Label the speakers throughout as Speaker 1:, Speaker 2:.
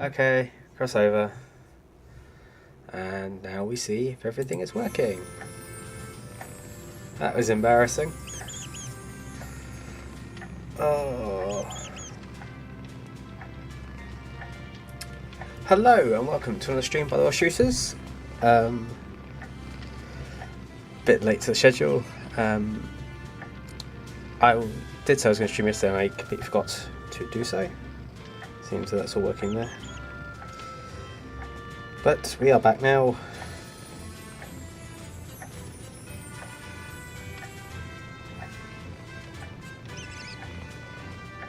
Speaker 1: Okay, cross over. And now we see if everything is working. That was embarrassing. Oh. Hello and welcome to another stream by Thewelshshooters. Bit late to the schedule. I did say I was going to stream yesterday and I completely forgot to do so. Seems that that's all working there. But we are back now.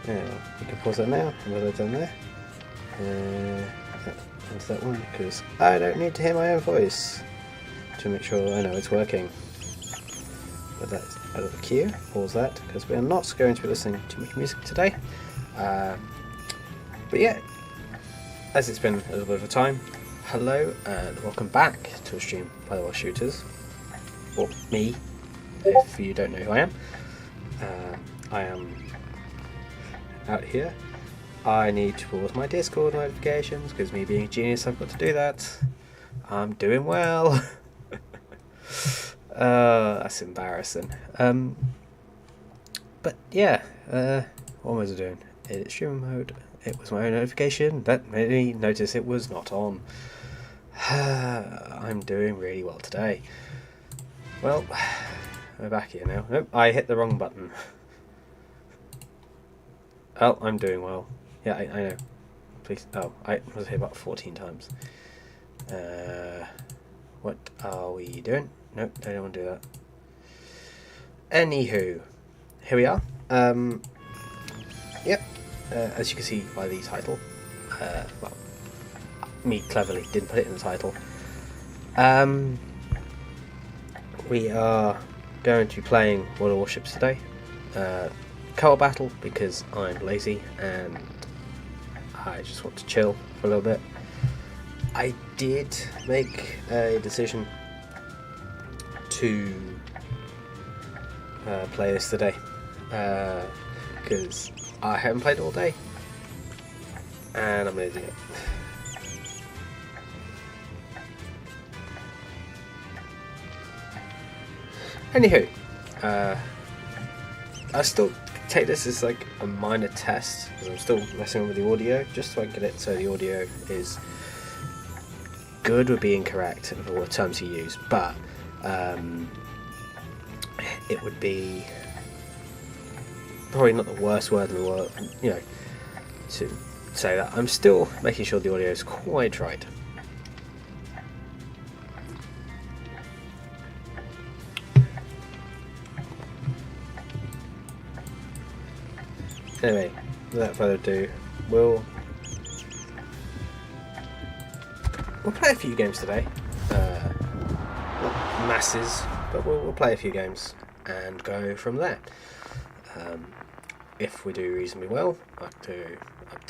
Speaker 1: Yeah, you can pause that now. What have I done there? Onto that one because I don't need to hear my own voice to make sure I know it's working. But that's out of the queue. Pause that because we are not going to be listening to much music today. But yeah, as it's been a little bit of a time, hello and welcome back to a stream by Thewelshshooters, or me, if you don't know who I am. I am out here. I need to pause my Discord notifications because me being a genius, I've got to do that. I'm doing well. That's embarrassing. But yeah, what was I doing? Edit stream mode. It was my own notification that made me notice it was not on. I'm doing really well today. Well, we're back here now. Nope, I hit the wrong button. Oh, I'm doing well. Yeah, I know. Please. Oh, I was here about 14 times. What are we doing? Nope, I don't want to do that. Anywho, here we are. Yep. As you can see by the title, well, me cleverly didn't put it in the title. We are going to be playing World of Warships today. Co-op battle because I'm lazy and I just want to chill for a little bit. I did make a decision to play this today because I haven't played all day and I'm going to do it. Anywho, I still take this as like a minor test because I'm still messing with the audio just so I can get it so the audio is good would be incorrect for what terms you use, but it would be probably not the worst word in the world, you know, to say that. I'm still making sure the audio is quite right. Anyway, without further ado, we'll play a few games today. Not masses, but we'll play a few games and go from there. If we do reasonably well, up to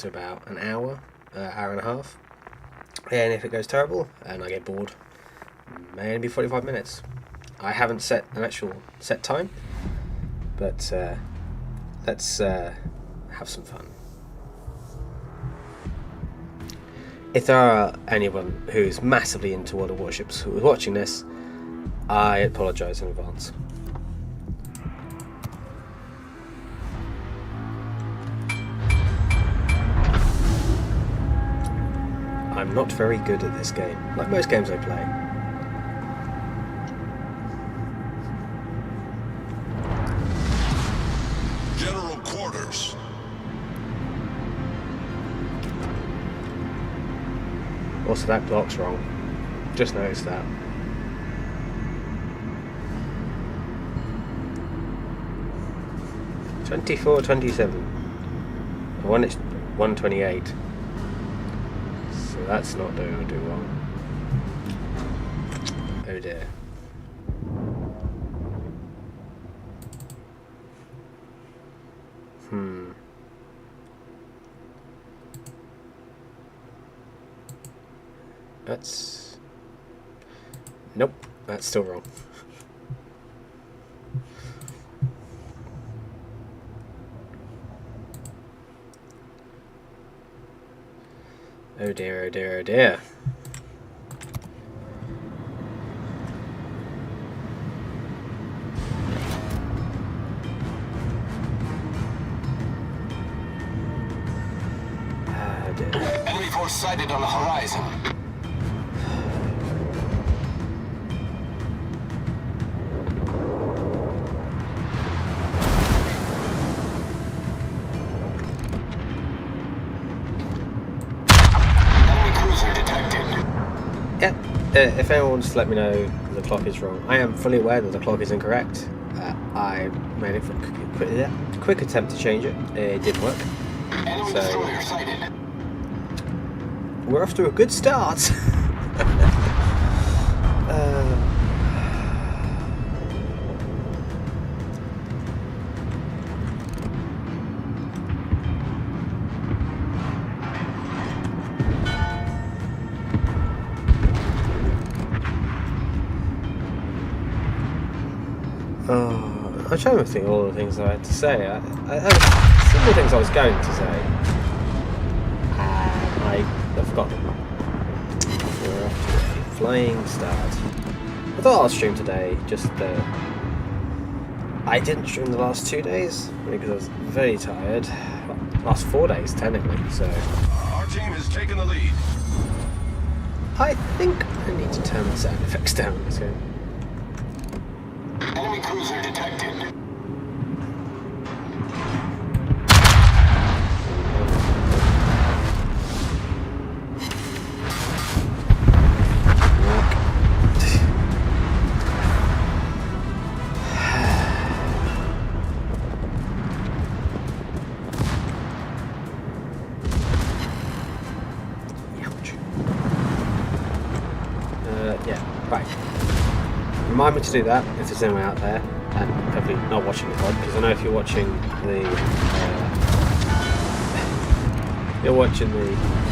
Speaker 1: about an hour, hour and a half. And if it goes terrible and I get bored, may only be 45 minutes. I haven't set an actual set time, but let's have some fun. If there are anyone who's massively into World of Warships who is watching this, I apologise in advance. I'm not very good at this game, like most games I play.
Speaker 2: General quarters.
Speaker 1: Also, that clock's wrong. Just noticed that. $24.27. The one it's $1.28. So that's not doing too wrong. Oh dear. That's... Nope, that's still wrong. Oh dear, oh dear, oh dear. Oh dear.
Speaker 3: Enemy force sighted on the horizon. Enemy cruiser detected.
Speaker 1: Yeah, if anyone wants to let me know the clock is wrong, I am fully aware that the clock is incorrect. I made a quick attempt to change it. It didn't work.
Speaker 3: Enemy
Speaker 1: So
Speaker 3: destroyer sighted.
Speaker 1: we're off to a good start. I'm trying to think of all the things I had to say. I had several things I was going to say. I've forgotten them. We're off to a flying start. I thought I'll stream today, just I didn't stream the last 2 days because I was very tired. Well, last 4 days, technically, so...
Speaker 2: Our team has taken the lead.
Speaker 1: I think I need to turn the sound effects down. Let's go.
Speaker 3: Enemy cruiser detected.
Speaker 1: Yeah, right. Remind me to do that if there's anyone out there, and probably not watching the pod, because I know if you're watching the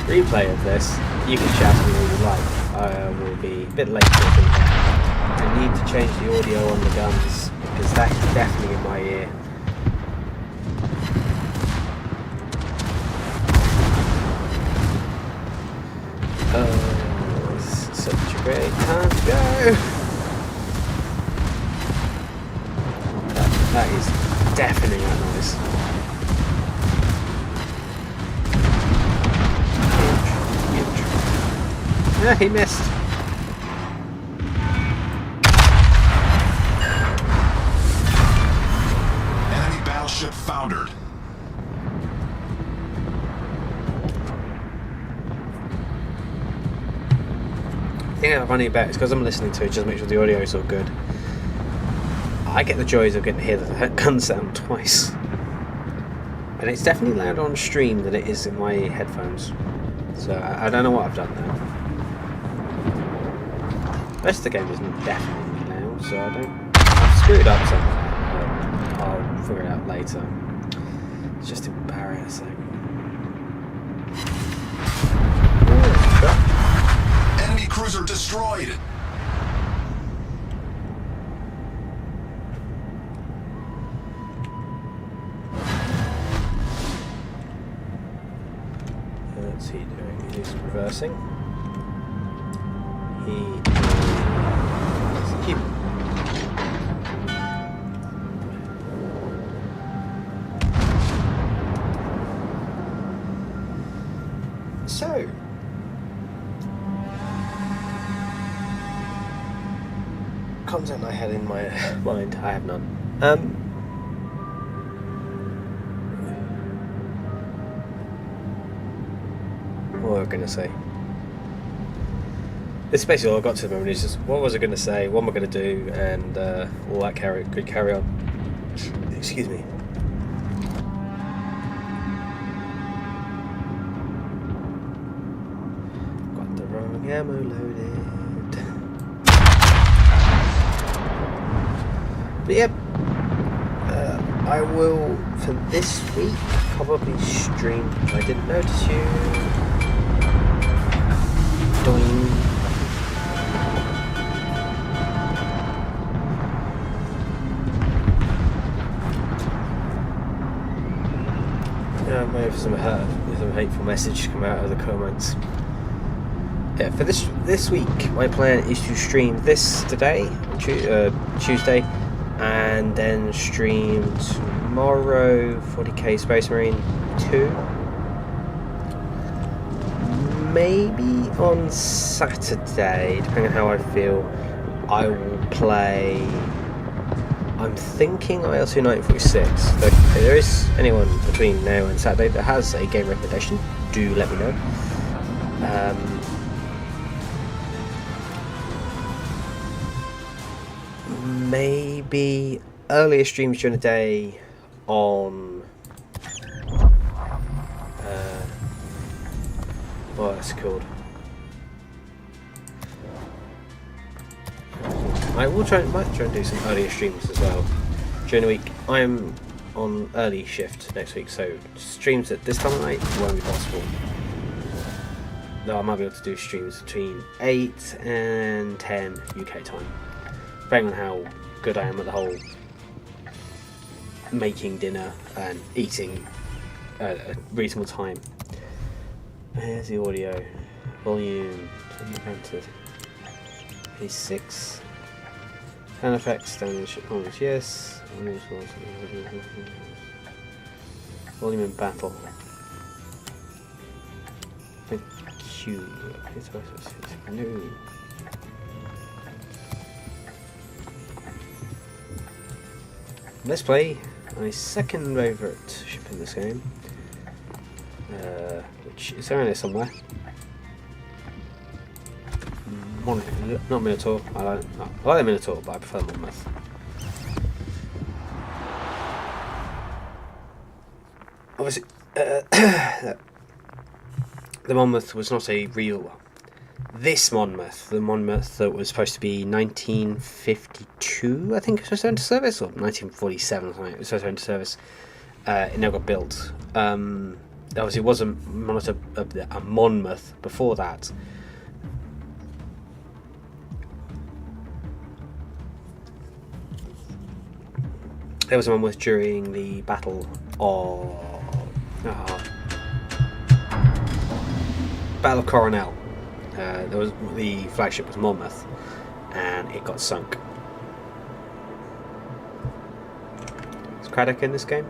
Speaker 1: replay of this, you can shout at me all you like. I will be a bit late to it. I need to change the audio on the guns because that is definitely in my ear. Such a great time to go. That is deafening, that noise. Yeah, he missed.
Speaker 2: Enemy battleship foundered.
Speaker 1: I think I'm running back. It's because I'm listening to it just to make sure the audio is all good. I get the joys of getting to hear the gun sound twice. And it's definitely louder on stream than it is in my headphones. So I don't know what I've done there. The rest of the game isn't definitely loud, so I've screwed up somewhere. But I'll figure it out later. It's just embarrassing.
Speaker 2: Enemy cruiser destroyed.
Speaker 1: What's he doing? He's reversing. He is human. So, content I had in my mind, I have none. What was I going to say? It's basically all I got to the moment. It's just, what was I going to say? What am I going to do? And all that could carry on. Excuse me. Got the wrong ammo loaded. But yep. I will, for this week, probably stream. I didn't notice you. Doing. Yeah, maybe some some hateful message come out of the comments. Yeah, for this week, my plan is to stream this today, Tuesday, and then stream tomorrow 40k Space Marine 2. Maybe on Saturday, depending on how I feel, I will play. I'm thinking IL-2 1946. So if there is anyone between now and Saturday that has a game recommendation, do let me know. Maybe earlier streams during the day on what's it called? I will might try and do some earlier streams as well during the week. I'm on early shift next week, so streams at this time of night won't be possible. Though I might be able to do streams between 8 and 10 UK time, depending on how good I am at the whole making dinner and eating at a reasonable time. Here's the audio volume. A6. Sound effects, damage, yes. Volume in battle. Peculiar. No. Let's play my second favourite ship in this game, which is around here somewhere. Not Minotaur. I like the Minotaur, but I prefer the Monmouth. Obviously, the Monmouth was not a real one. This Monmouth, the Monmouth that was supposed to be 1952, I think it was supposed to enter service, or 1947 or something, it was supposed to enter service. It never got built. Obviously, it was a Monmouth before that. There was a Monmouth during the Battle of Coronel. There was the flagship was Monmouth, and it got sunk. Is Craddock in this game?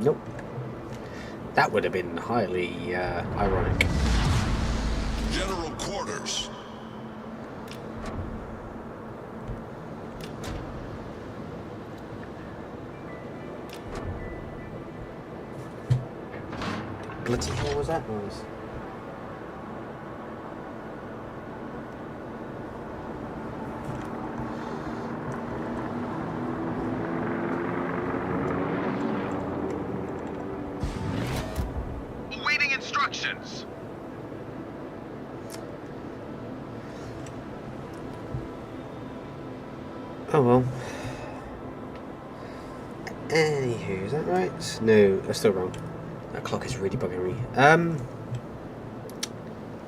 Speaker 1: Nope. That would have been highly ironic.
Speaker 2: General quarters.
Speaker 1: Bloody hell was that noise?
Speaker 2: Awaiting instructions.
Speaker 1: Oh well. Anywho, is that right? No, that's still wrong. That clock is really bugging me.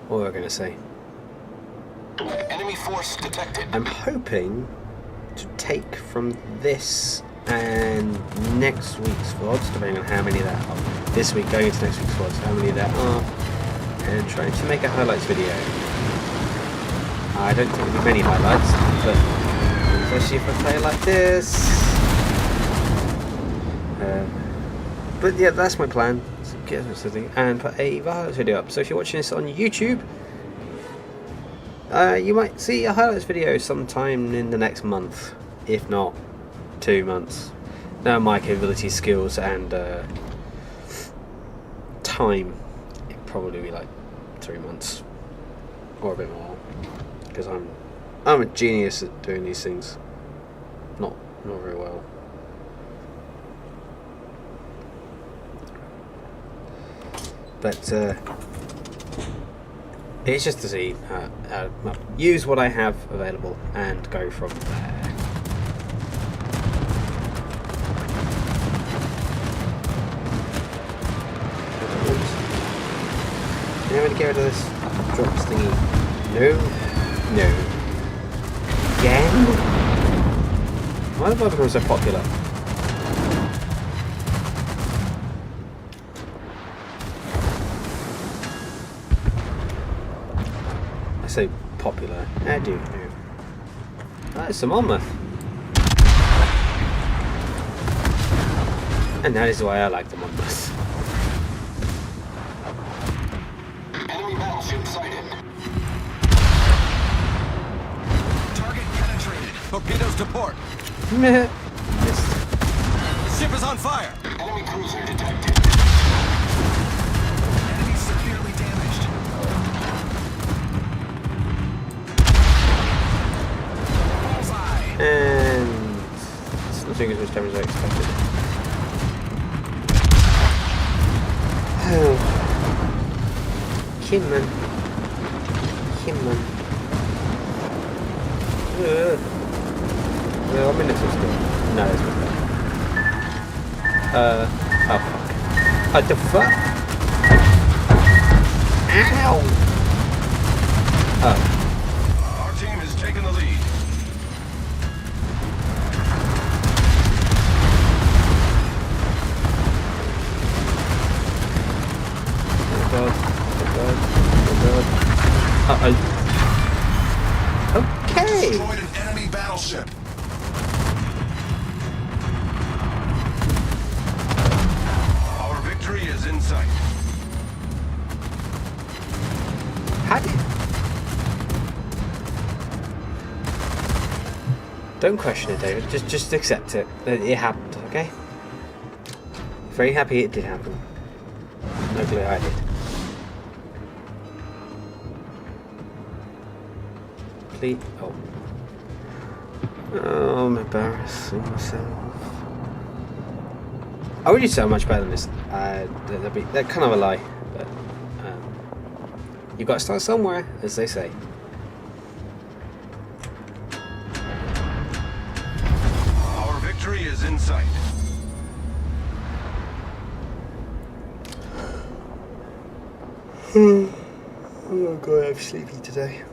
Speaker 1: What was I going to say?
Speaker 3: Enemy force detected.
Speaker 1: I'm hoping to take from this and next week's VODs, depending on how many there are. This week going into next week's VODs, how many there are, and trying to make a highlights video. I don't think there'll be many highlights, but especially if I play like this. But yeah, that's my plan. So get something and put a highlights video up. So if you're watching this on YouTube, you might see a highlights video sometime in the next month, if not 2 months. Now my capabilities, skills, and time, it'd probably be like 3 months or a bit more, because I'm a genius at doing these things. Not very well. But it's just to see use what I have available and go from there. Can I really get rid of this drops thingy? No. Again? Why have I become so popular? popular. I do know. That's some Monmouth. And that is why I like the Monmouth.
Speaker 3: Enemy battleship sighted.
Speaker 4: Target penetrated. Torpedoes to port.
Speaker 1: Meh.
Speaker 4: Ship is on fire.
Speaker 3: Enemy cruiser detected.
Speaker 4: Enemy severely damaged. Bullseye.
Speaker 1: And it's not doing as much damage as I expected. Oh. Kimman. Well, I'm in this still. No, it's not. Oh fuck. What the fuck? Ow! Oh.
Speaker 2: Our team has taken the lead.
Speaker 1: Oh god. Uh-oh. Okay!
Speaker 2: Destroyed an enemy battleship. Our victory is in sight.
Speaker 1: How did... Don't question it, David. Just accept it. It happened, okay? Very happy it did happen. No clue I did. Please... Oh. Oh, I'm embarrassing myself. I would do so much better than this. They're kind of a lie, but you've got to start somewhere, as they say.
Speaker 2: Our victory is in sight.
Speaker 1: Oh god, I'm sleepy today.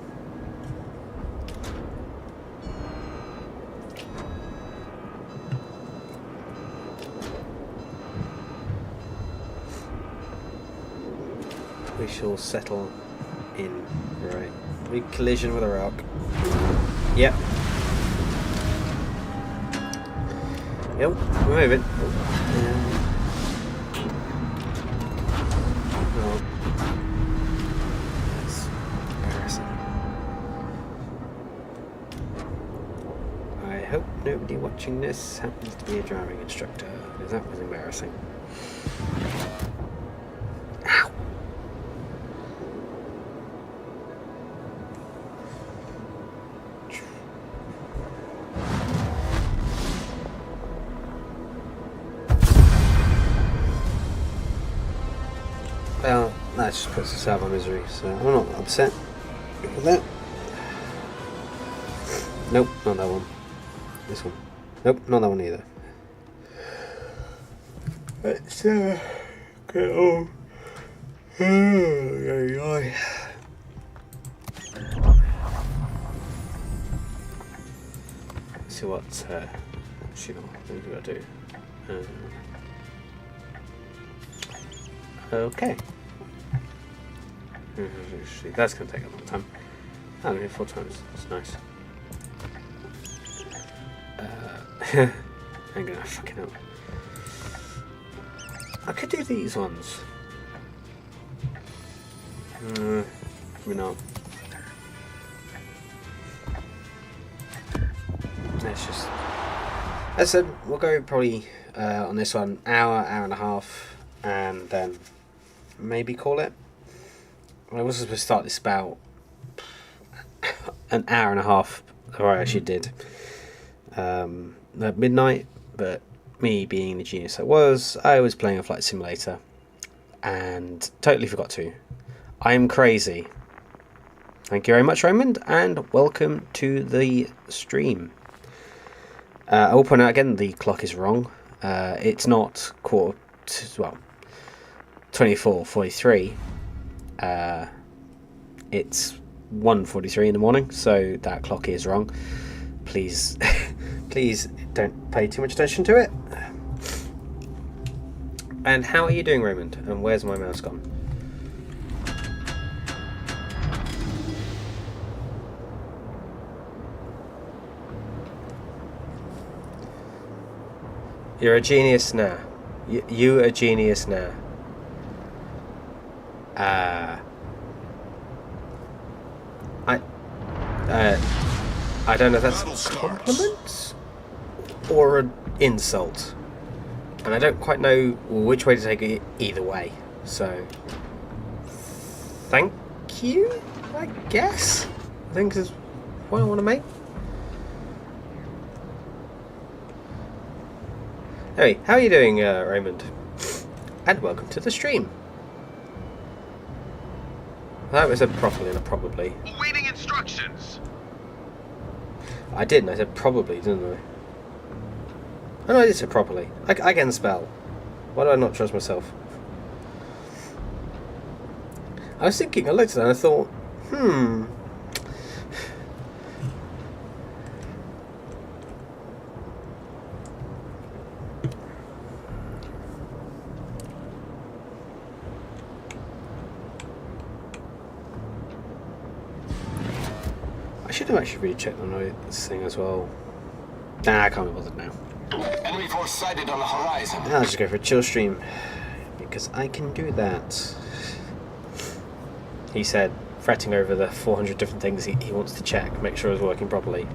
Speaker 1: We shall settle in. Right. We collision with a rock. Yep. Yep, we're moving. Oh. That's embarrassing. I hope nobody watching this happens to be a driving instructor, because that was embarrassing. Ow! Well, that just puts us out of our misery, so I'm not upset with that. Nope, not that one. This one. Nope, not that one either. Let's get on. See what she got. What we gotta do. Okay. That's gonna take a long time. Oh, only 4 times. That's nice. I'm gonna fucking help. I could do these ones. Maybe not. Let's just. As I said, we'll go probably on this one hour and a half, and then maybe call it. I was supposed to start this about an hour and a half, or I actually did at midnight, but me being the genius I was playing a flight simulator and totally forgot to. I am crazy. Thank you very much, Raymond, and welcome to the stream. I will point out again, the clock is wrong. It's not 24:43. It's 1:43 in the morning, so that clock is wrong. Please, please don't pay too much attention to it. And how are you doing, Raymond? And where's my mouse gone? You're a genius now. You a genius now. I don't know if that's a compliment or an insult. And I don't quite know which way to take it either way. So, thank you, I guess? I think is what I want to make. Hey, how are you doing, Raymond? And welcome to the stream. That was said properly, not probably.
Speaker 2: Awaiting instructions.
Speaker 1: I didn't. I said probably, didn't I? Oh no, I did say properly. I can spell. Why do I not trust myself? I was thinking, I looked at that and I thought, I should have actually rechecked this thing as well. Nah, I can't be bothered now.
Speaker 3: Enemy force sighted on the horizon.
Speaker 1: I'll just go for a chill stream, because I can do that. He said, fretting over the 400 different things he wants to check, make sure it's working properly,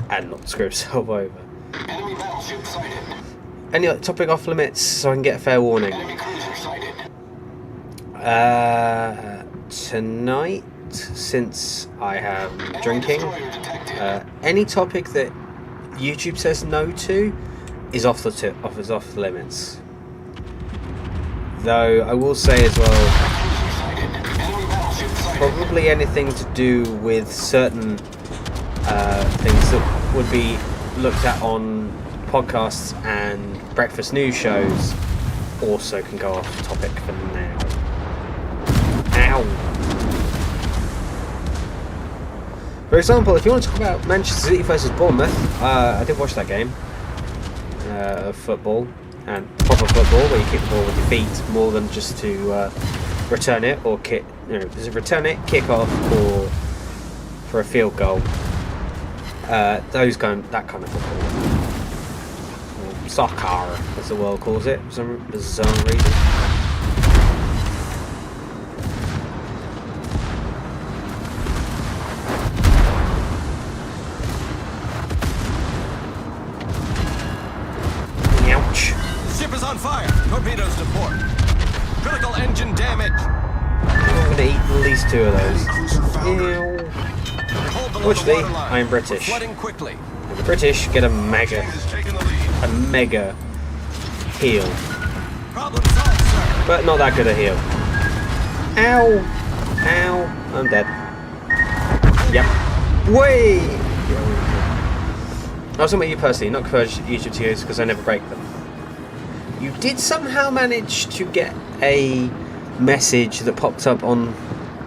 Speaker 1: and not screw himself over.
Speaker 3: Enemy battleship sighted.
Speaker 1: Any topic off limits so I can get a fair warning?
Speaker 3: Enemy cruiser sighted.
Speaker 1: Tonight, since I am
Speaker 3: Enemy
Speaker 1: drinking,
Speaker 3: destroyer detected.
Speaker 1: any topic that YouTube says no to is off the limits. Though I will say as well,
Speaker 3: Cruiser sighted. Enemy battleship sighted.
Speaker 1: probably anything to do with certain things that would be looked at on podcasts and breakfast news shows also can go off topic for now. Ow! For example, if you want to talk about Manchester City versus Bournemouth, I did watch that game of football, and proper football where you kick the ball with your feet more than just to return it or kick. Return it, kick off, or for a field goal. That kind of football, or soccer, as the world calls it, for some bizarre reason.
Speaker 4: Ship is on fire. Torpedoes to port. Critical engine damage.
Speaker 1: I'm going to eat at least 2 of those.
Speaker 3: Cruiser foundered.
Speaker 1: Ew.
Speaker 4: Hold below the
Speaker 1: Fortunately,
Speaker 4: waterline.
Speaker 1: I am
Speaker 4: We're
Speaker 1: British.
Speaker 4: flooding quickly.
Speaker 1: And the British get a mega
Speaker 2: Team is taking the lead.
Speaker 1: heal.
Speaker 4: Problem solved, sir.
Speaker 1: But not that good a heal. Ow! Ow! I'm dead. Yep. Way! I was talking about you personally, not YouTube to use because I never break them. You did somehow manage to get a message that popped up on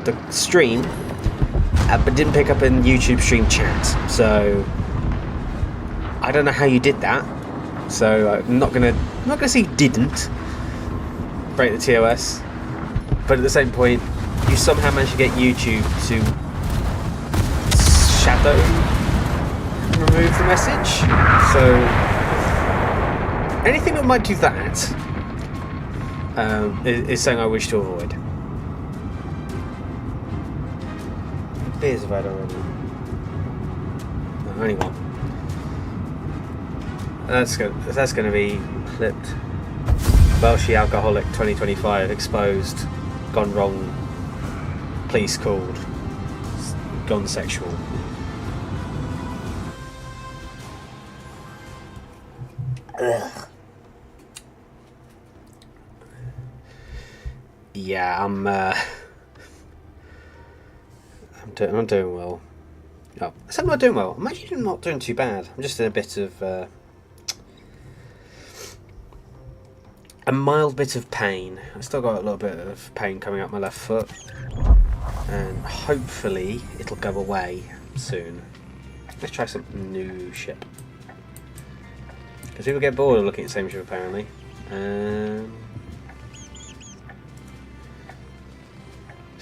Speaker 1: the stream, but didn't pick up in YouTube stream chat. So I don't know how you did that. So I'm not gonna say you didn't break the TOS, but at the same point, you somehow managed to get YouTube to shadow remove the message. So anything that might do that is something I wish to avoid. What beers have I had already? No, only one. That's going to be clipped. Welshie Alcoholic 2025 exposed, gone wrong, police called, gone sexual. Ugh. Yeah, I'm doing well. Oh, I'm not doing well. I'm actually not doing too bad. I'm just in a bit of a mild bit of pain. I've still got a little bit of pain coming up my left foot, and hopefully it'll go away soon. Let's try some new shit. Because people get bored of looking at the same shit apparently.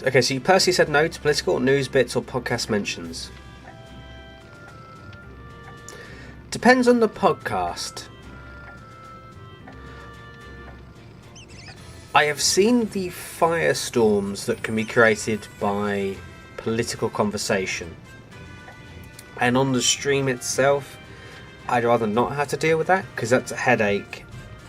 Speaker 1: Okay, so you personally said no to political, news bits or podcast mentions. Depends on the podcast. I have seen the firestorms that can be created by political conversation. And on the stream itself, I'd rather not have to deal with that, because that's a headache.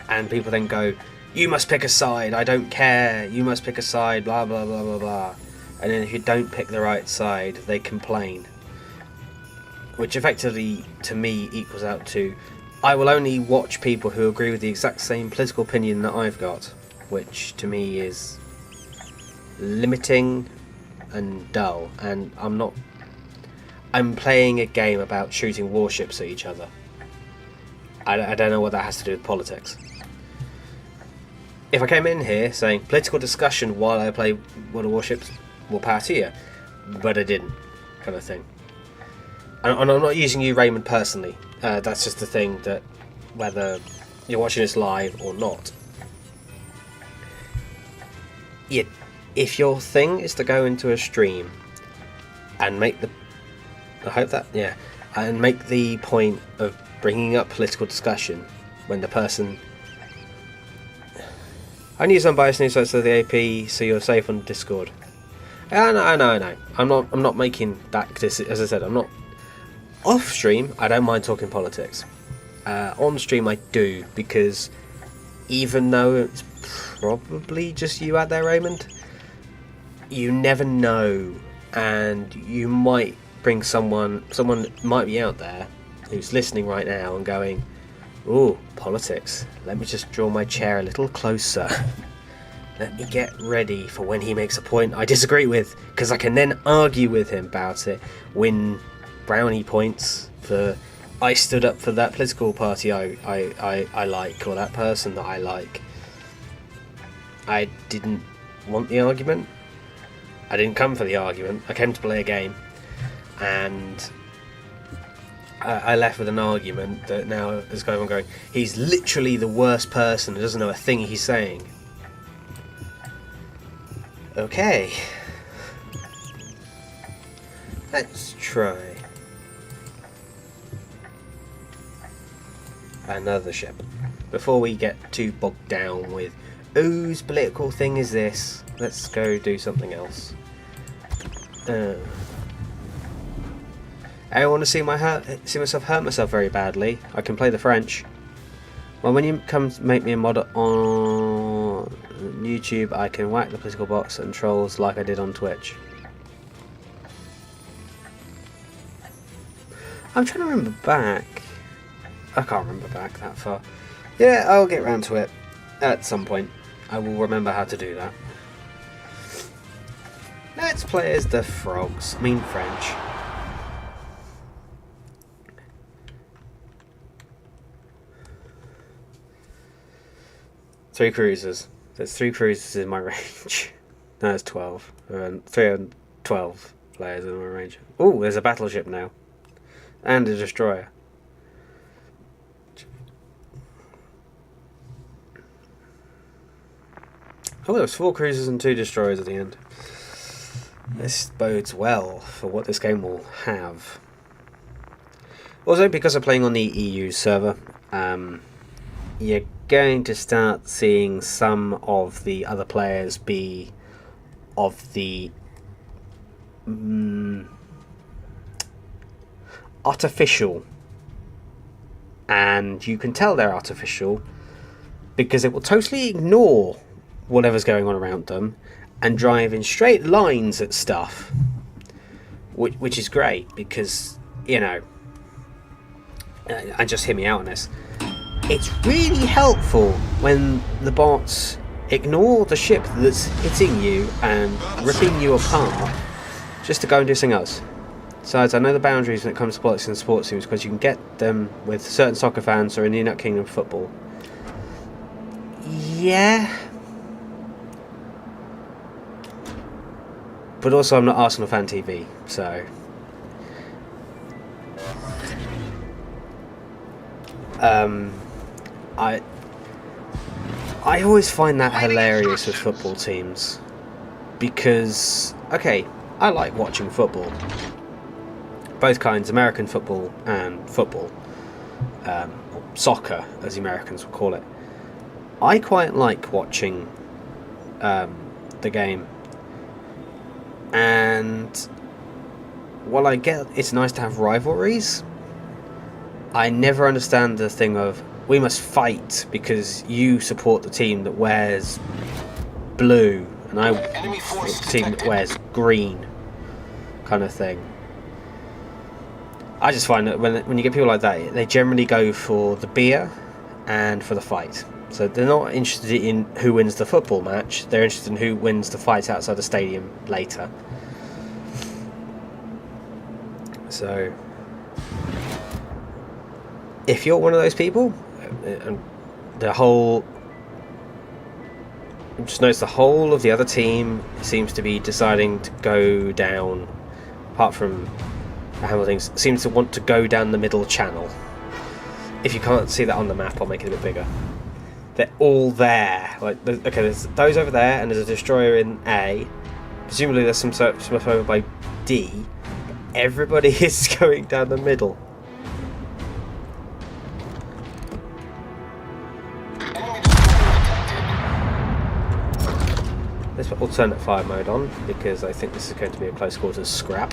Speaker 1: And people then go, you must pick a side, I don't care, you must pick a side, blah blah blah blah blah. And then if you don't pick the right side, they complain. Which effectively, to me, equals out to, I will only watch people who agree with the exact same political opinion that I've got. Which, to me, is limiting and dull. And I'm playing a game about shooting warships at each other. I don't know what that has to do with politics. If I came in here saying political discussion while I play World of Warships, more power to you. But I didn't, kind of thing. And I'm not using you, Raymond, personally. That's just the thing that, whether you're watching this live or not, if your thing is to go into a stream and make the, I hope that, yeah, and make the point of bringing up political discussion when the person, I use unbiased news sites of the AP, so you're safe on Discord. I know. I'm not making that. As I said, I'm not off stream. I don't mind talking politics. On stream, I do, because even though it's probably just you out there, Raymond, you never know, and you might bring someone might be out there who's listening right now and going, ooh, politics, let me just draw my chair a little closer, let me get ready for when he makes a point I disagree with, because I can then argue with him about it, win brownie points for I stood up for that political party I like, or that person that I like. I didn't want the argument. I didn't come for the argument. I came to play a game, and I left with an argument that now is going, he's literally the worst person who doesn't know a thing he's saying. Okay. Let's try another ship before we get too bogged down with whose political thing is this. Let's go do something else. I want to see myself hurt myself very badly. I can play the French. Well, when you come make me a mod on YouTube, I can whack the political bots and trolls like I did on Twitch. I'm trying to remember back. I can't remember back that far. Yeah, I'll get round to it at some point. I will remember how to do that. Let's play as the frogs. I mean French. Three cruisers. There's 3 cruisers in my range. No, it's 12. 312 players in my range. Oh, there's a battleship now. And a destroyer. Oh, there was 4 cruisers and 2 destroyers at the end. This bodes well for what this game will have. Also, because I'm playing on the EU server, you're going to start seeing some of the other players be of the artificial, and you can tell they're artificial because it will totally ignore whatever's going on around them and drive in straight lines at stuff, which is great because, you know, and just hear me out on this, it's really helpful when the bots ignore the ship that's hitting you and ripping you apart just to go and do something else. Besides, I know the boundaries when it comes to politics and sports teams, because you can get them with certain soccer fans or in the United Kingdom football. Yeah. But also, I'm not Arsenal fan TV, so I always find that hilarious with football teams, because, okay, I like watching football, both kinds, American football and football, soccer as the Americans would call it. I quite like watching the game. And while I get it's nice to have rivalries, I never understand the thing of we must fight because you support the team that wears blue and I
Speaker 3: Enemy
Speaker 1: support
Speaker 3: force
Speaker 1: the team that
Speaker 3: detected.
Speaker 1: wears green, kind of thing. I just find that when you get people like that, they generally go for the beer and for the fight. So they're not interested in who wins the football match, they're interested in who wins the fight outside the stadium later. So if you're one of those people, and just notice the whole of the other team seems to be deciding to go down, apart from a handful of things, seems to want to go down the middle channel. If you can't see that on the map, I'll make it a bit bigger. They're all there. Like, okay, there's those over there, and there's a destroyer in A. Presumably there's some stuff over by D. Everybody is going down the middle.
Speaker 3: Enemy destroyer detected.
Speaker 1: Let's put alternate fire mode on, because I think this is going to be a close quarters scrap.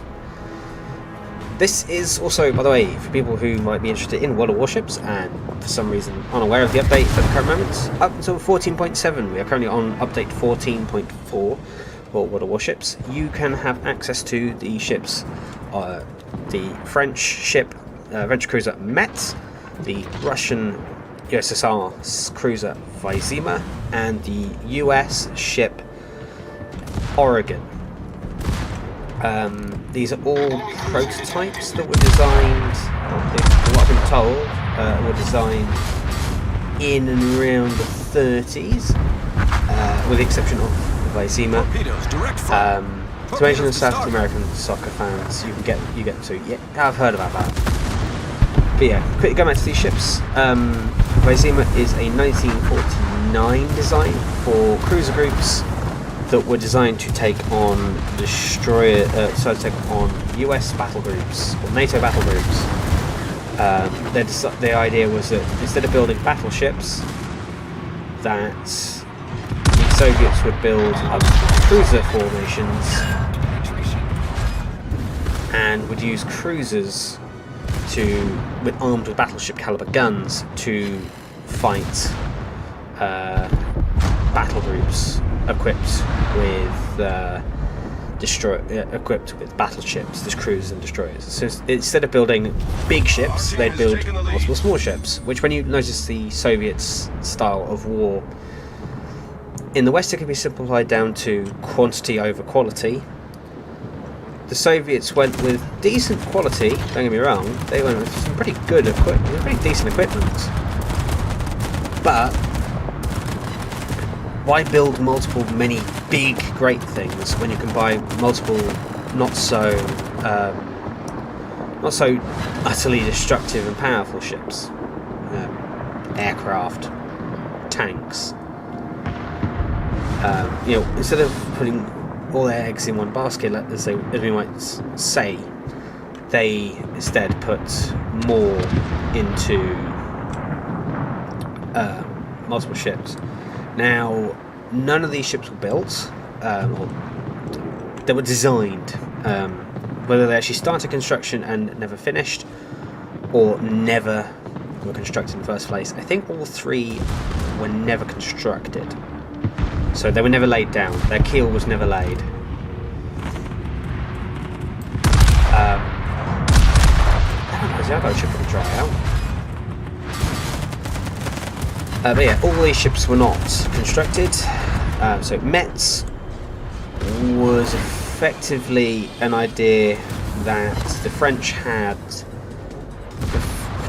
Speaker 1: This is also, by the way, for people who might be interested in World of Warships and for some reason unaware of the update at the current moment, up until 14.7, we are currently on update 14.4 for World of Warships. You can have access to the ships, the French ship, French cruiser Metz, the Russian USSR cruiser Vyzima, and the US ship Oregon. These are all prototypes that were designed, what I've been told, were designed in and around the 30s, with the exception of Vyzima.
Speaker 4: Torpedoes, direct fire.
Speaker 1: To mention the
Speaker 4: Torpedoes to
Speaker 1: South
Speaker 4: start.
Speaker 1: American soccer fans, you get to, yeah, I've heard about that. But yeah, quickly going back to these ships. Vyzima is a 1949 design for cruiser groups that were designed to take on US battle groups or NATO battle groups. The idea was that instead of building battleships, that the Soviets would build cruiser formations and would use cruisers armed with battleship caliber guns to fight battle groups equipped with battleships, just cruisers and destroyers. So instead of building big ships, they'd build multiple small ships, which when you notice the Soviets' style of war, in the West it can be simplified down to quantity over quality. The Soviets went with decent quality, don't get me wrong, they went with some pretty good equipment, pretty decent equipment. But why build many big great things when you can buy multiple not so utterly destructive and powerful ships, aircraft, tanks. Instead of putting all their eggs in one basket, as we might say, they instead put more into multiple ships. Now, none of these ships were built, or they were designed. Whether they actually started construction and never finished, or never were constructed in the first place. I think all three were never constructed. So they were never laid down. Their keel was never laid. I've got a ship for the dry out. But yeah, all these ships were not constructed. So Metz was effectively an idea that the French had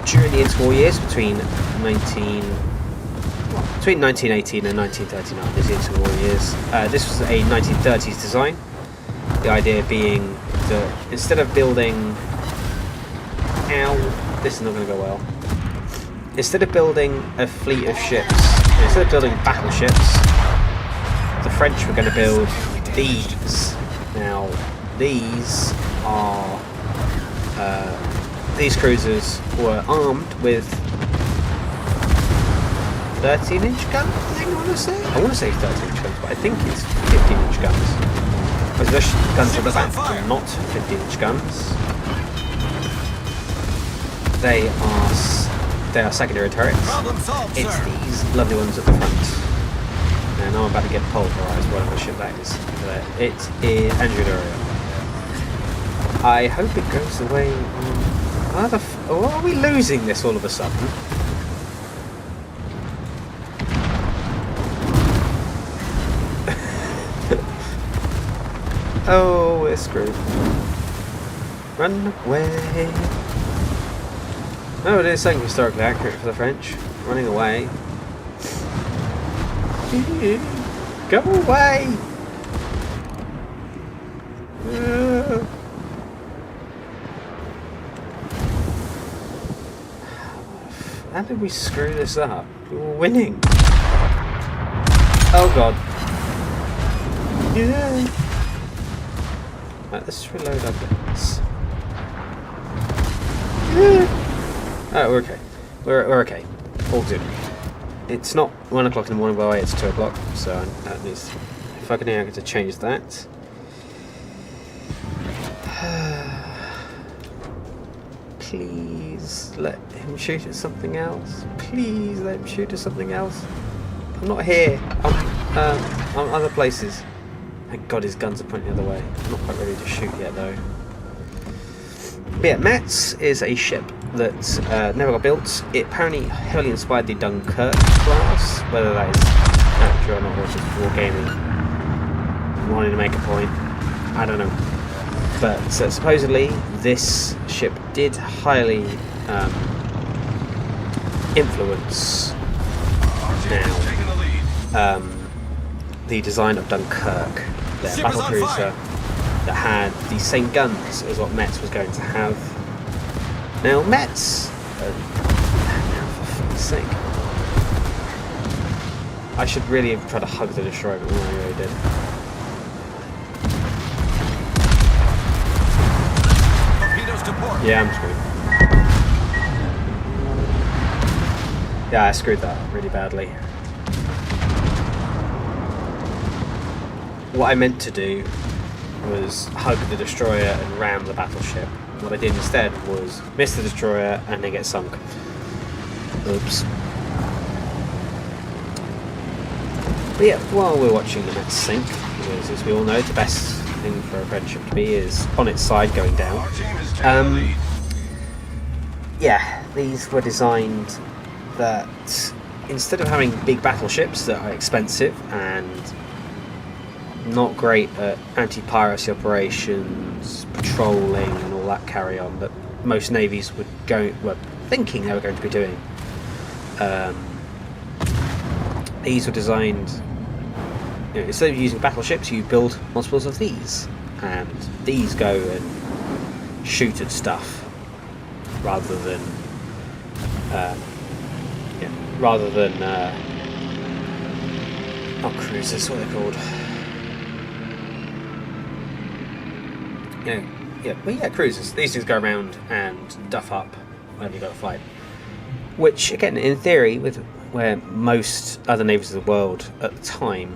Speaker 1: during the interwar years between 1918 and 1939, is the interwar years. This was a 1930s design. The idea being that instead of building... this is not going to go well. Instead of building a fleet of ships, instead of building battleships, the French were going to build these. Now, these are... these cruisers were armed with 13-inch guns, I think? want to say? I want to say 13-inch guns, but I think it's 15-inch guns. Because the guns at the back are not 15-inch guns. They are secondary turrets.
Speaker 4: Problem solved,
Speaker 1: It's
Speaker 4: sir.
Speaker 1: these lovely ones at the front. And I'm about to get pulverised, whatever ship that is. It is Angeloria. I hope it goes the way... Why are we losing this all of a sudden? Oh, we're screwed. Run away. Oh, it is something historically accurate for the French. Running away. Go away! How did we screw this up? We were winning. Oh god. Yeah. Right, let's reload our guns. Oh, we're okay. We're okay. All good. It's not 1 o'clock in the morning, by the way, it's 2 o'clock, so that needs... If I can I get to change that. Please let him shoot at something else. Please let him shoot at something else. I'm not here. I'm other places. Thank God his guns are pointing the other way. I'm not quite ready to shoot yet, though. But yeah, Metz is a ship that never got built. It apparently heavily inspired the Dunkirk class, whether that is accurate or not, or just wargaming, wanting to make a point. I don't know. But supposedly this ship did highly influence the design of Dunkirk, their
Speaker 4: Ship
Speaker 1: battle
Speaker 4: is on
Speaker 1: cruiser
Speaker 4: fire.
Speaker 1: that had the same guns as what Metz was going to have. Now Metz, now for fuck's sake, I should really have tried to hug the destroyer, but I really did.
Speaker 4: Torpedoes to port.
Speaker 1: Yeah, I'm screwed. Yeah, I screwed that up really badly. What I meant to do was hug the destroyer and ram the battleship. What I did instead was miss the destroyer and then get sunk. Oops. But yeah, while we're watching the Metz sink, because as we all know, the best thing for a French ship to be is on its side going down.
Speaker 2: Our team is taking the lead.
Speaker 1: Yeah, these were designed that instead of having big battleships that are expensive and not great at anti-piracy operations, patrolling and all that carry on that most navies were thinking they were going to be doing, these were designed, instead of using battleships, you build multiples of these, and these go and shoot at stuff rather than not cruisers, what are they called? Cruisers. These things go around and duff up whenever you've got a fight. Which, again, in theory, where most other navies of the world at the time,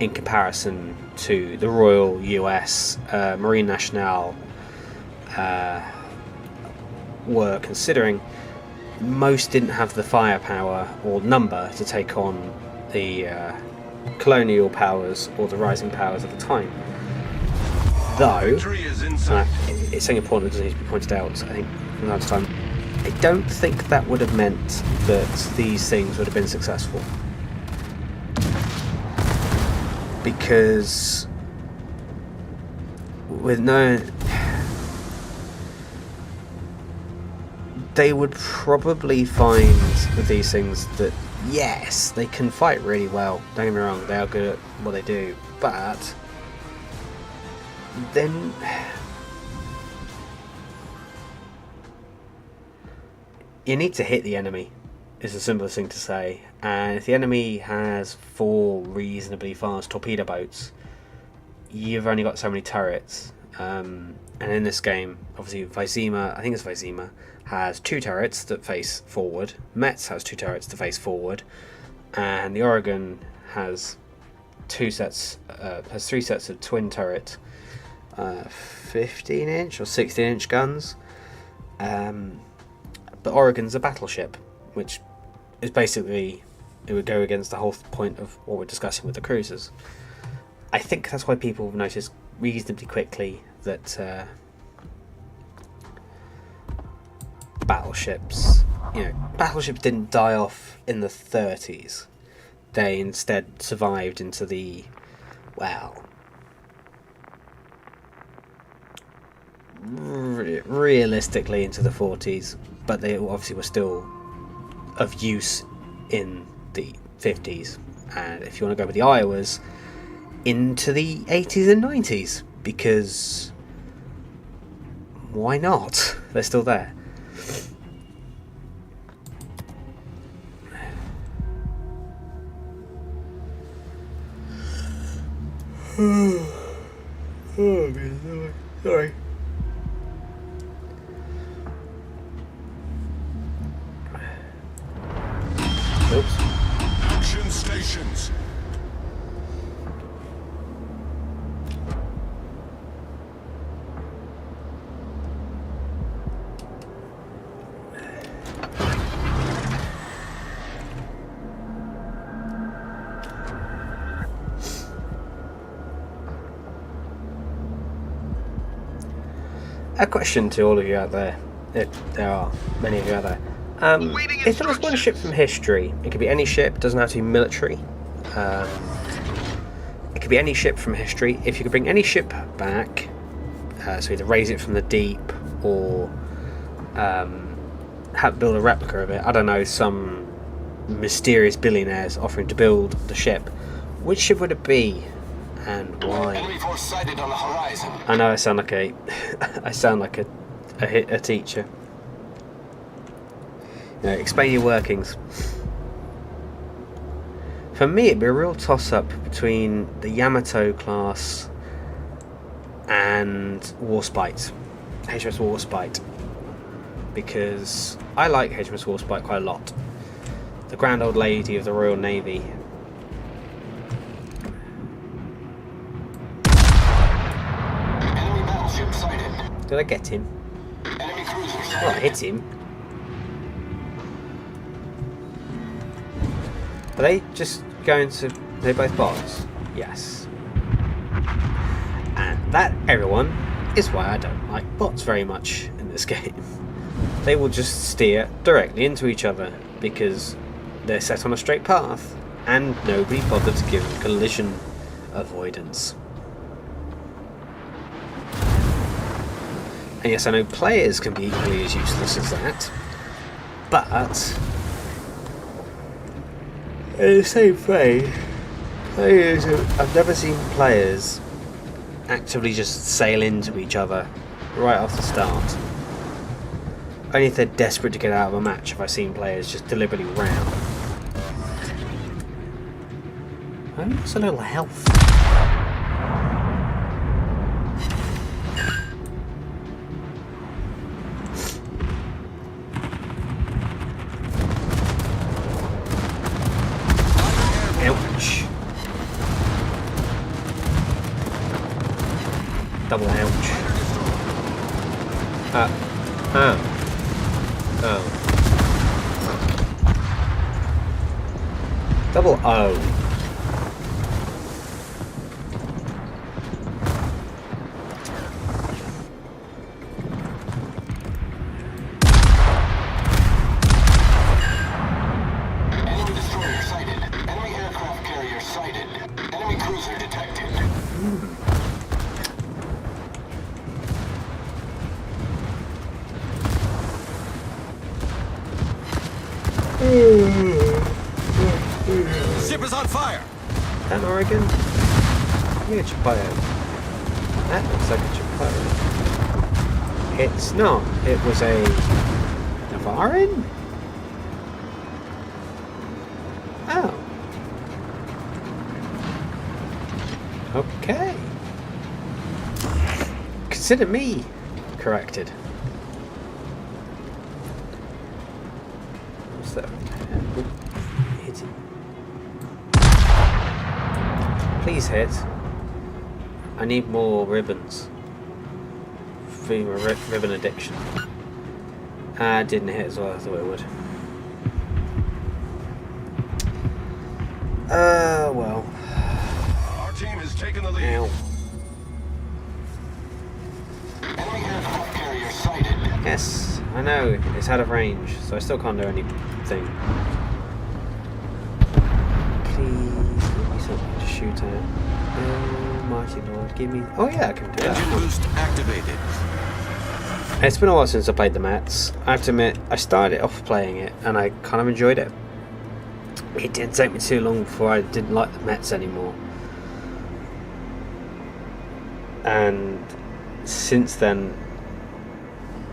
Speaker 1: in comparison to the Royal US Marine Nationale, were considering, most didn't have the firepower or number to take on the colonial powers or the rising powers at the time. Though,
Speaker 2: Victory is in sight.
Speaker 1: it's something important that needs to be pointed out, I think, from time to time. I don't think that would have meant that these things would have been successful. Because with no... They would probably find with these things that, yes, they can fight really well. Don't get me wrong, they are good at what they do. But then you need to hit the enemy, is the simplest thing to say. And if the enemy has 4 reasonably fast torpedo boats, you've only got so many turrets. And in this game, obviously Vizima, I think it's Vizima, has 2 turrets that face forward. Metz has 2 turrets to face forward, and the Oregon has three sets of twin turret 15-inch or 16-inch guns. But Oregon's a battleship, which is basically, it would go against the whole point of what we're discussing with the cruisers. I think that's why people noticed reasonably quickly that battleships didn't die off in the 30s. They instead survived into the, realistically into the 40s, but they obviously were still of use in the 50s, and if you want to go with the Iowas, into the 80s and 90s, because why not? They're still there. Sorry. Oops.
Speaker 4: Action stations.
Speaker 1: A question to all of you out there, if there are many of you out there. If there was one ship from history, it could be any ship, doesn't have to be military. It could be any ship from history. If you could bring any ship back, so either raise it from the deep or build a replica of it. I don't know, some mysterious billionaires offering to build the ship. Which ship would it be, and why?
Speaker 3: Enemy force sighted on the horizon.
Speaker 1: I know I sound like a teacher. You know, explain your workings. For me, it'd be a real toss-up between the Yamato class and Warspite, HMS Warspite, because I like HMS Warspite quite a lot. The grand old lady of the Royal Navy.
Speaker 3: Enemy battleship sighted.
Speaker 1: Did I get him?
Speaker 3: Enemy cruiser sighted.
Speaker 1: Oh, I hit him. Are they just going to... Are they both bots? Yes. And that, everyone, is why I don't like bots very much in this game. They will just steer directly into each other because they're set on a straight path and nobody bothered to give them collision avoidance. And yes, I know players can be equally as useless as that, but in the same way, I've never seen players actively just sail into each other right off the start. Only if they're desperate to get out of a match have I seen players just deliberately ram. I lost a little health. Ouch. Double ouch. Double O.
Speaker 3: Enemy destroyer sighted. Enemy aircraft carrier sighted. Enemy cruiser detected.
Speaker 4: Ship is on fire.
Speaker 1: That Oregon? Yeah, Chipotle. That looks like a Chipotle. It's not. It was a Navarin? Oh. Okay. Consider me corrected. What's that? Hit him. Please hit. I need more ribbons. For my ribbon addiction. Didn't hit as well as I thought it would. Well.
Speaker 2: Our team has taken the lead.
Speaker 1: Ow.
Speaker 3: Enemy aircraft carrier sighted.
Speaker 1: Yes, I know. It's out of range, so I still can't do anything. Please give me something to shoot at. Oh, mighty Lord, give me... Oh yeah, I can do that.
Speaker 4: Engine boost activated.
Speaker 1: It's been a while since I played the mats. I have to admit, I started off playing it and I kind of enjoyed it. It didn't take me too long before I didn't like the mats anymore. And since then,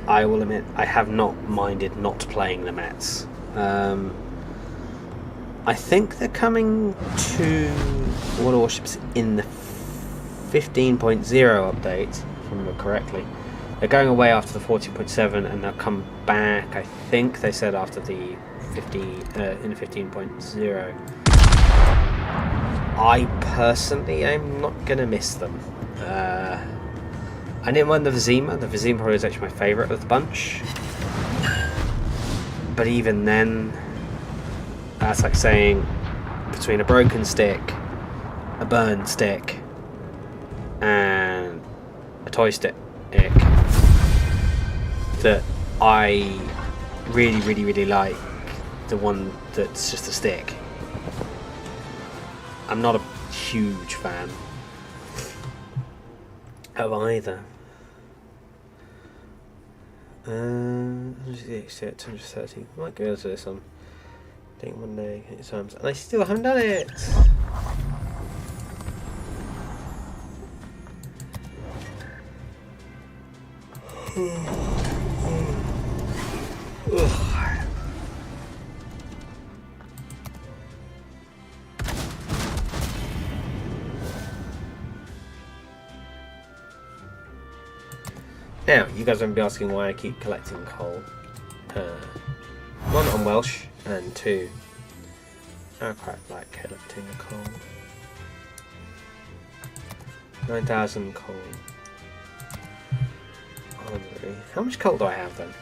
Speaker 1: I will admit, I have not minded not playing the mats. I think they're coming to World of Warships in the 15.0 update, if I remember correctly. They're going away after the 14.7 and they'll come back, I think they said, after the 15.0. I personally am not going to miss them. I didn't mind the Vizima. The Vizima probably was actually my favourite of the bunch. But even then, that's like saying between a broken stick, a burned stick, and a toy stick, that I really, really, really like the one that's just a stick. I'm not a huge fan of either. 230. Might go to this one. I think one day, 8 times, and I still haven't done it. Now, you guys won't be asking why I keep collecting coal. One, I'm Welsh, and two, I quite like collecting coal. 9,000 coal. Armory. How much coal do I have then?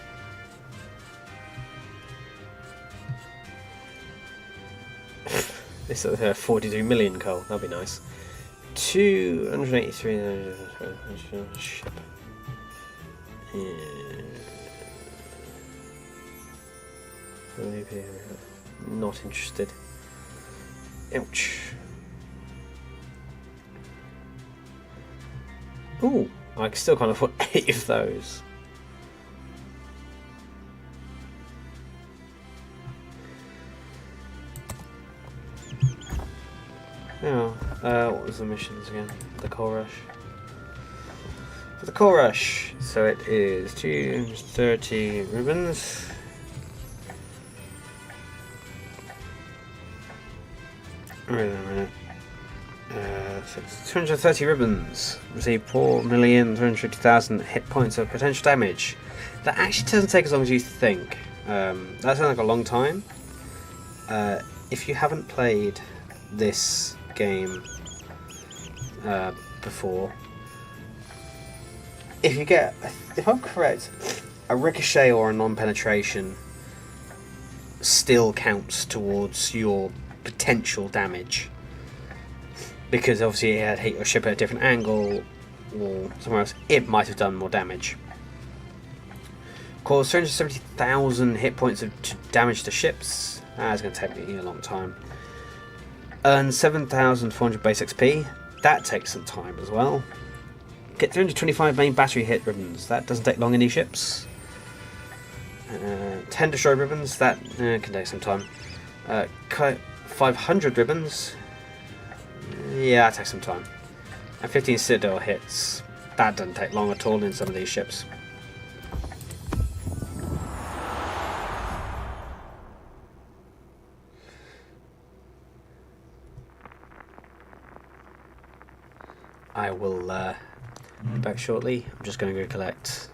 Speaker 1: This is 42 million coal. That'd be nice. 283 ship. Not interested. Ouch. Ooh, I still can't afford 8 of those. Oh, what was the missions again? The coal rush. For the coal rush, so it is 230 ribbons. Wait a minute. So it's 230 ribbons. Receive 4,350,000 hit points of potential damage. That actually doesn't take as long as you think. That sounds like a long time. If you haven't played this game before, if I'm correct, a ricochet or a non-penetration still counts towards your potential damage, because obviously it had hit your ship at a different angle or somewhere else, it might have done more damage. Cause 370,000 hit points of damage to ships. That's going to take me a long time. Earn 7,400 base XP. That takes some time as well. Get 325 main battery hit ribbons. That doesn't take long in these ships. 10 destroy ribbons. That can take some time. 500 ribbons. Yeah, that takes some time. And 15 citadel hits. That doesn't take long at all in some of these ships. I will be back shortly. I'm just going to go collect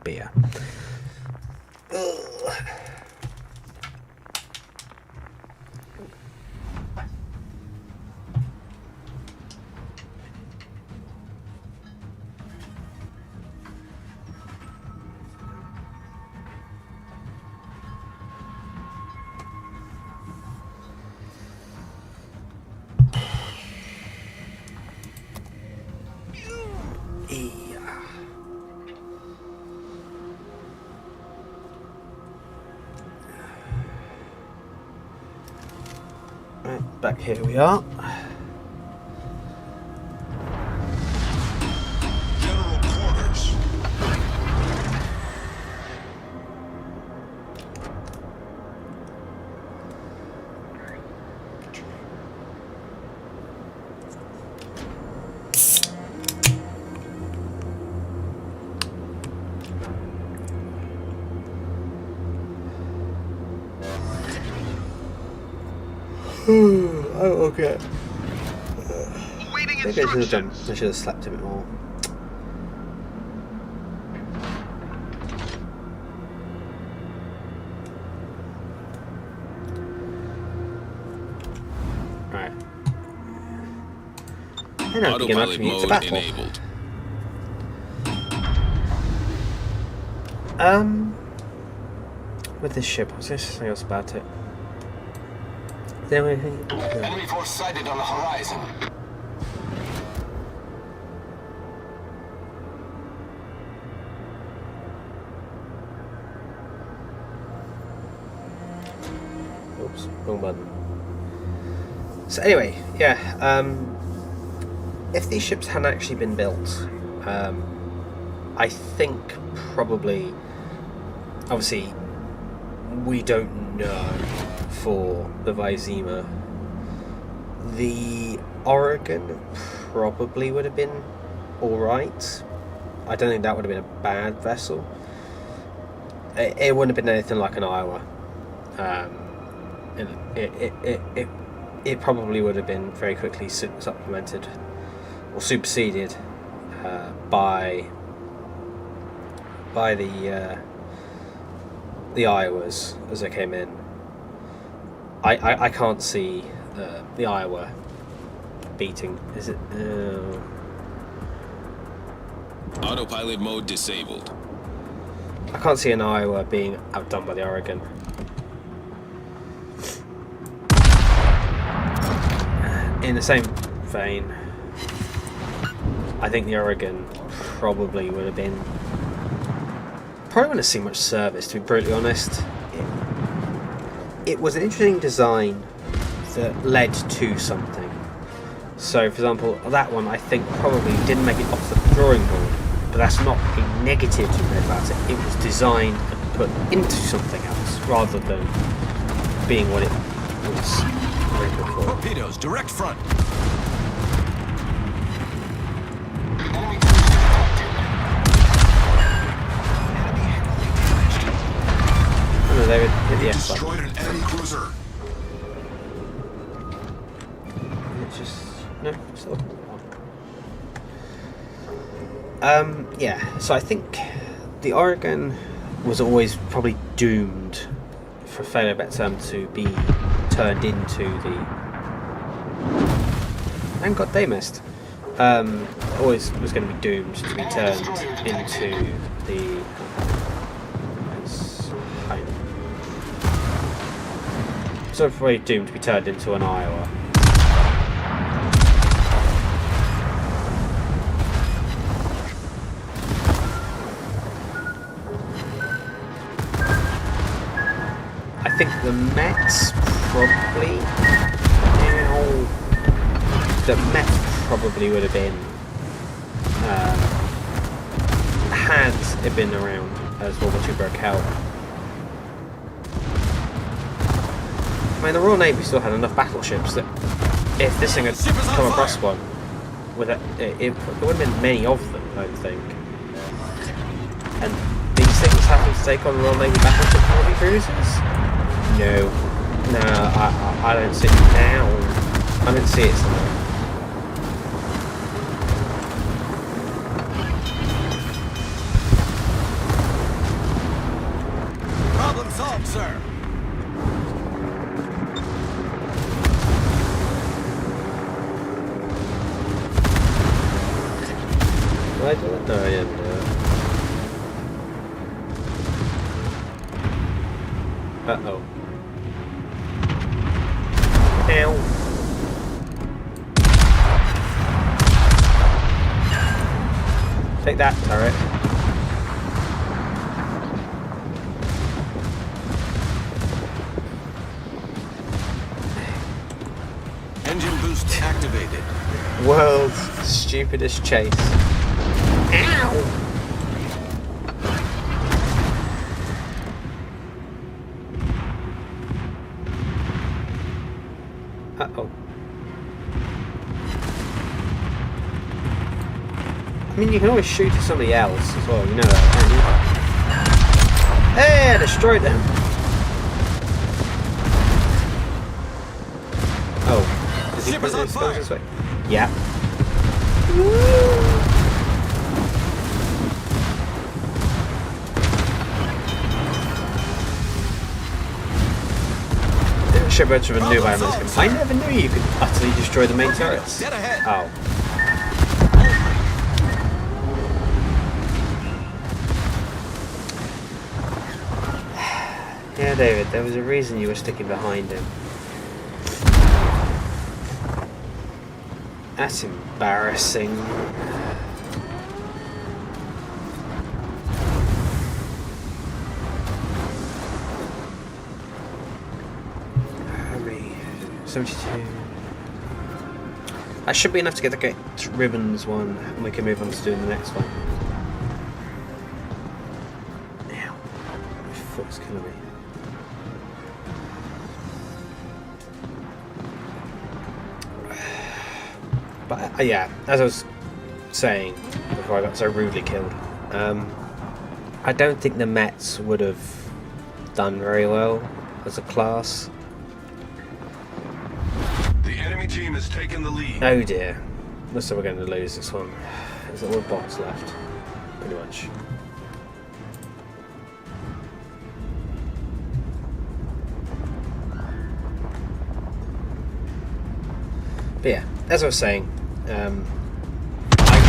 Speaker 1: beer. Right, back here we are.
Speaker 2: General quarters.
Speaker 1: Oh, okay.
Speaker 2: Awaiting
Speaker 1: Maybe I should
Speaker 2: instructions.
Speaker 1: have slept a bit more. Right. I don't think enough
Speaker 4: Autopilot
Speaker 1: for me to
Speaker 4: mode
Speaker 1: battle.
Speaker 4: enabled.
Speaker 1: With this ship, I was going to say something else about it. Is there anything? No.
Speaker 3: Enemy force sighted on the horizon.
Speaker 1: Oops, wrong button. So anyway, yeah, if these ships hadn't actually been built, I think probably, obviously, we don't know for the Vizima. The Oregon probably would have been alright. I don't think that would have been a bad vessel. It wouldn't have been anything like an Iowa. It probably would have been very quickly supplemented or superseded by the Iowas as they came in. I can't see the Iowa beating. Is it?
Speaker 4: Autopilot mode disabled.
Speaker 1: I can't see an Iowa being outdone by the Oregon. In the same vein, I think the Oregon probably would have been. Probably wouldn't have seen much service, to be brutally honest. It was an interesting design that led to something. So, for example, that one I think probably didn't make it off the drawing board, but that's not a negative to say about it. It was designed and put into something else rather than being what it was written for.
Speaker 4: Torpedoes, direct front.
Speaker 3: Enemy cruiser detected.
Speaker 1: Oh, no, they were the F
Speaker 2: Destroyed an enemy cruiser.
Speaker 1: It's just no, still. Yeah. So I think the Oregon was always probably doomed, for failure of a better term, to be turned into the. And God, they missed. Always was going to be doomed to be turned into the. So probably doomed to be turned into an Iowa. I think the Mets probably. The Mets probably would have been. Had it been around as World War II broke out. I mean, the Royal Navy still had enough battleships that if this thing had come across one, with it there wouldn't have been many of them, I don't think. And these things happen to take on Royal Navy battleship heavy cruisers? No, I don't see it now. I don't see it somewhere.
Speaker 4: Problem solved, sir.
Speaker 1: Did I do it? No, I didn't do it. Uh-oh. Ow. Take that, turret.
Speaker 4: activated.
Speaker 1: World's stupidest chase. Ow! Uh-oh. I mean, you can always shoot at somebody else as well, you know that, can't you? Hey, I destroyed them! Oh. Is
Speaker 4: Ship is on fire.
Speaker 1: this way? Yeah. Shipwrecks with a new environment. I never knew you could utterly destroy the main turrets.
Speaker 4: Dead ahead.
Speaker 1: Oh. Yeah, David, there was a reason you were sticking behind him. That's embarrassing. Hurry. 72. That should be enough to get the ribbons one, and we can move on to doing the next one. Ow. My foot's killing me. But yeah, as I was saying before I got so rudely killed, I don't think the Mets would have done very well as a class.
Speaker 2: The enemy team has taken the lead.
Speaker 1: Oh dear, looks like we're going to lose this one. There's all bots left, pretty much. But yeah, as I was saying, I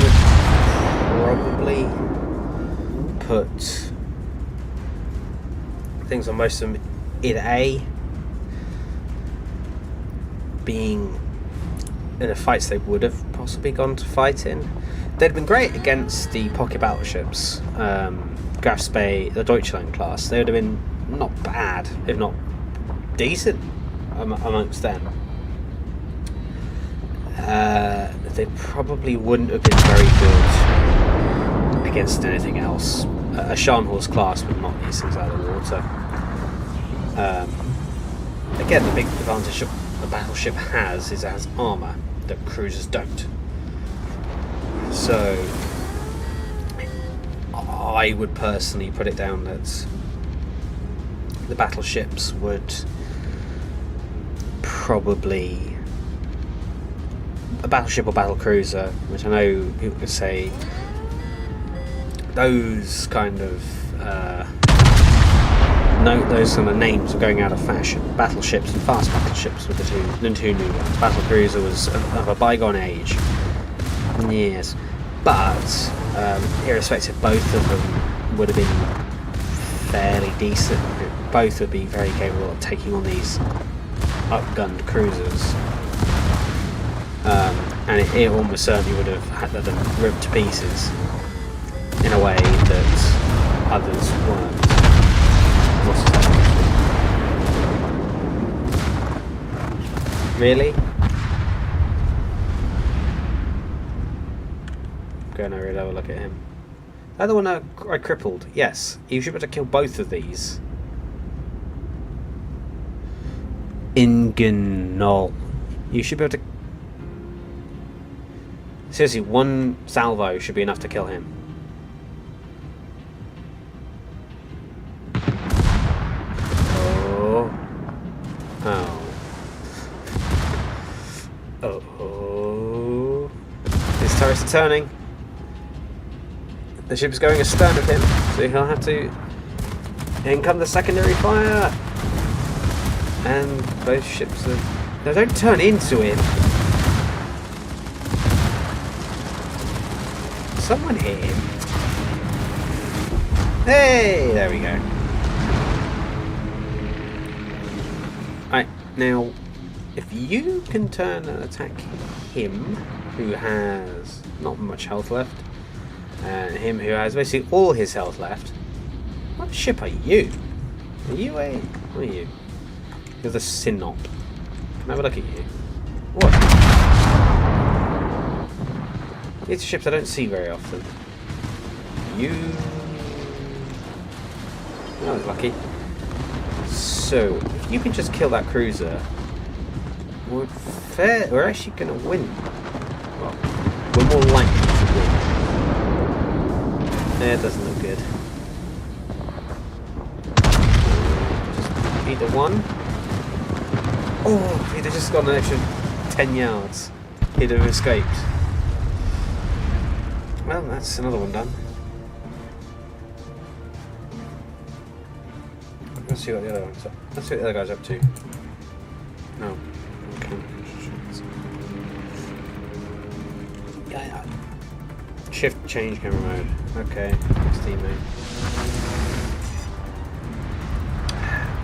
Speaker 1: would probably put things on most of them in A, being in the fights they would have possibly gone to fight in. They'd been great against the pocket battleships, Graf Spee, the Deutschland class. They would have been not bad, if not decent, amongst them. They probably wouldn't have been very good against anything else. A Scharnhorst class would knock these things out of the water. Again, the big advantage a battleship has is it has armour that cruisers don't. So I would personally put it down that the battleships would probably, a battleship or battle cruiser, which I know people could say those kind of those kind of names are going out of fashion. Battleships and fast battleships were the two new ones. Battle cruiser was of a bygone age. Yes, but irrespective, both of them would have been fairly decent. Both would be very capable of taking on these upgunned cruisers. And it almost certainly would have had them ripped to pieces in a way that others weren't. Really? Go now, really have a look at him. The other one I crippled. Yes, you should be able to kill both of these. Ingenol. You should be able to. Seriously, one salvo should be enough to kill him. Oh. His turrets are turning. The ship is going astern of him, so he'll have to. In come the secondary fire, and both ships are. They don't turn into him. Someone hit him. Hey, there we go. Right, now, if you can turn and attack him, who has not much health left, and him who has basically all his health left, what ship are you? Are you a... What are you? You're the Sinop. Can I have a look at you? What? These are ships I don't see very often. That was lucky. So, if you can just kill that cruiser, we're actually going to win. Well, we're more likely to win. It doesn't look good. Just either one. Oh, he'd have just got an extra 10 yards. He'd have escaped. Well, that's another one done. Let's see what the other one's up. Let's see what the other guy's up to. No. Okay. Yeah. Shift change camera mode. Okay. Next teammate.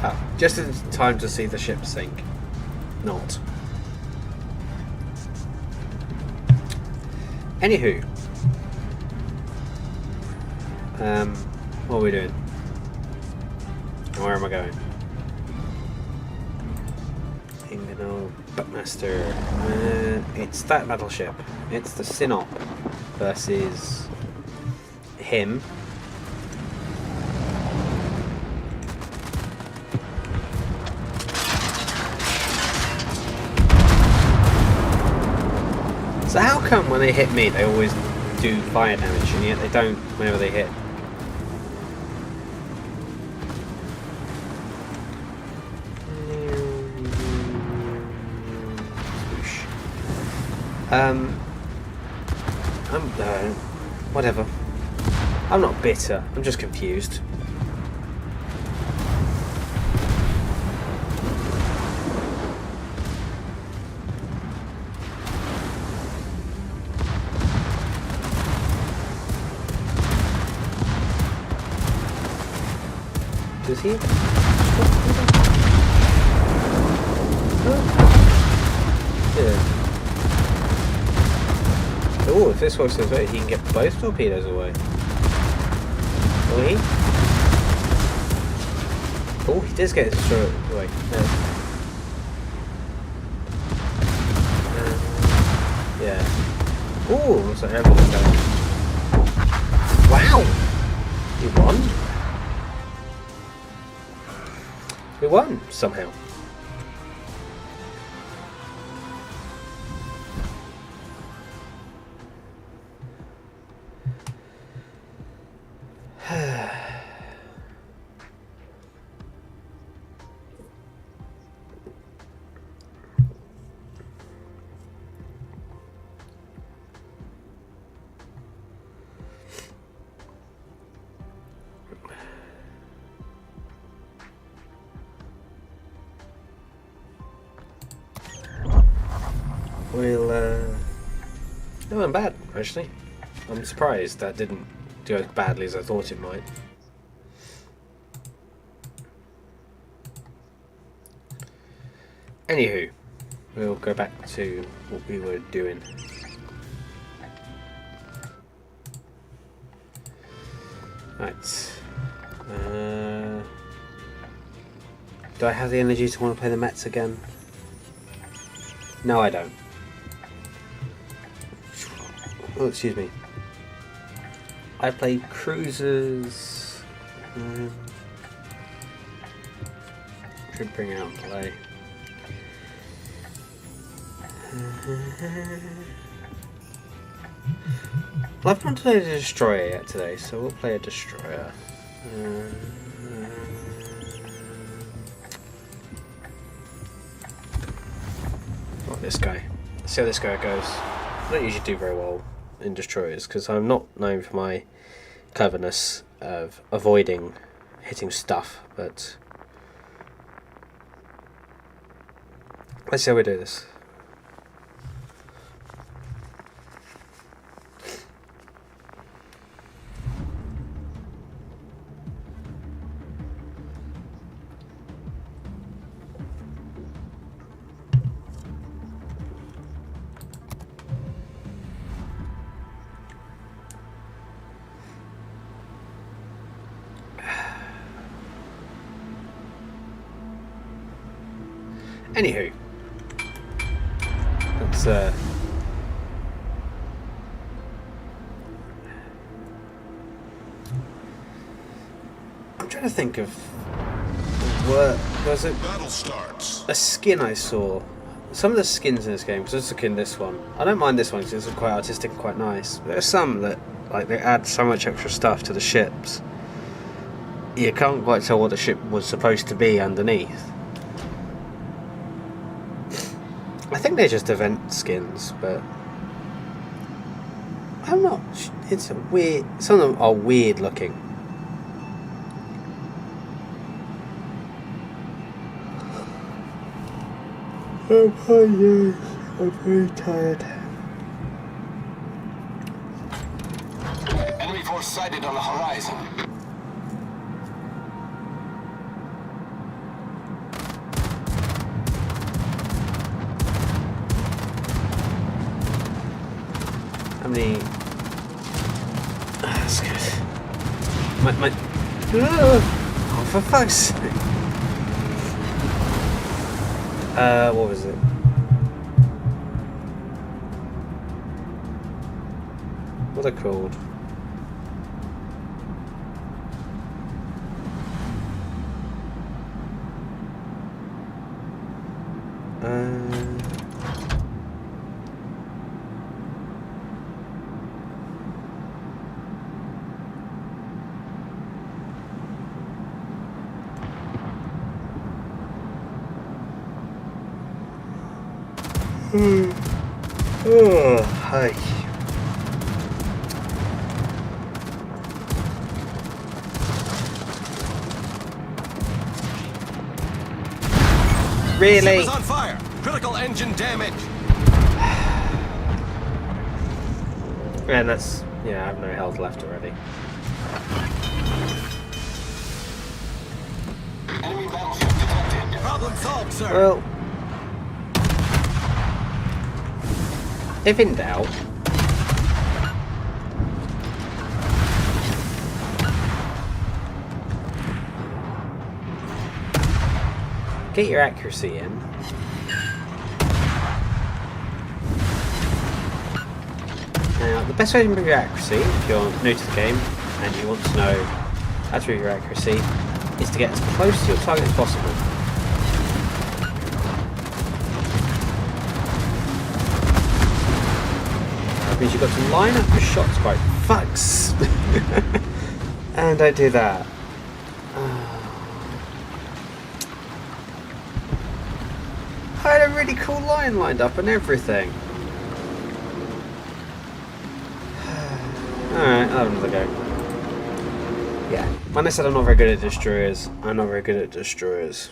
Speaker 1: Oh, just in time to see the ship sink. Not. Anywho. What are we doing? Where am I going? Ingano Buckmaster. It's that battleship. It's the Sinop versus him. So how come when they hit me they always do fire damage and yet they don't whenever they hit? Whatever. I'm not bitter, I'm just confused. Does he? Yeah. Oh, if this works this way, he can get both torpedoes away. Will he? Oh, he does get his destroyer away. Yeah. Oh, looks like everyone's going. Wow! He won? We won, somehow. Well, it went bad, actually. I'm surprised that didn't go as badly as I thought it might. Anywho, we'll go back to what we were doing. Right. Do I have the energy to want to play the Mets again? No, I don't. Oh, excuse me. I play cruisers. Should bring out and play. Well, I've not played a destroyer yet today, so we'll play a destroyer. Oh, this guy. Let's see how this guy goes. I don't usually do very well in destroyers because I'm not known for my cleverness of avoiding hitting stuff, but let's see how we do this. Anywho, let's trying to think of what was it?
Speaker 2: Battle starts.
Speaker 1: A skin I saw. Some of the skins in this game, because I was looking at this one. I don't mind this one because it's quite artistic and quite nice. But there's some that, like, they add so much extra stuff to the ships. You can't quite tell what the ship was supposed to be underneath. I think they're just event skins, but I'm not. It's a weird. Some of them are weird looking. I'm very tired.
Speaker 3: Enemy force sighted on the horizon.
Speaker 1: How many? That's good. My. Oh, for fuck's sake. What was it? What are they called? Oh, hi. Really?
Speaker 4: Ship is on fire. Critical engine damage.
Speaker 1: Man, that's... Yeah, I have no health left already.
Speaker 3: Enemy battleship detected.
Speaker 4: Problem solved, sir.
Speaker 1: Well... If in doubt... Get your accuracy in. Now, the best way to improve your accuracy, if you're new to the game and you want to know how to improve your accuracy, is to get as close to your target as possible. That means you've got to line up your shots quite fucks. And I do that. I had a really cool line lined up and everything. Alright, I'll have another go. Yeah, when I said I'm not very good at destroyers, I'm not very good at destroyers.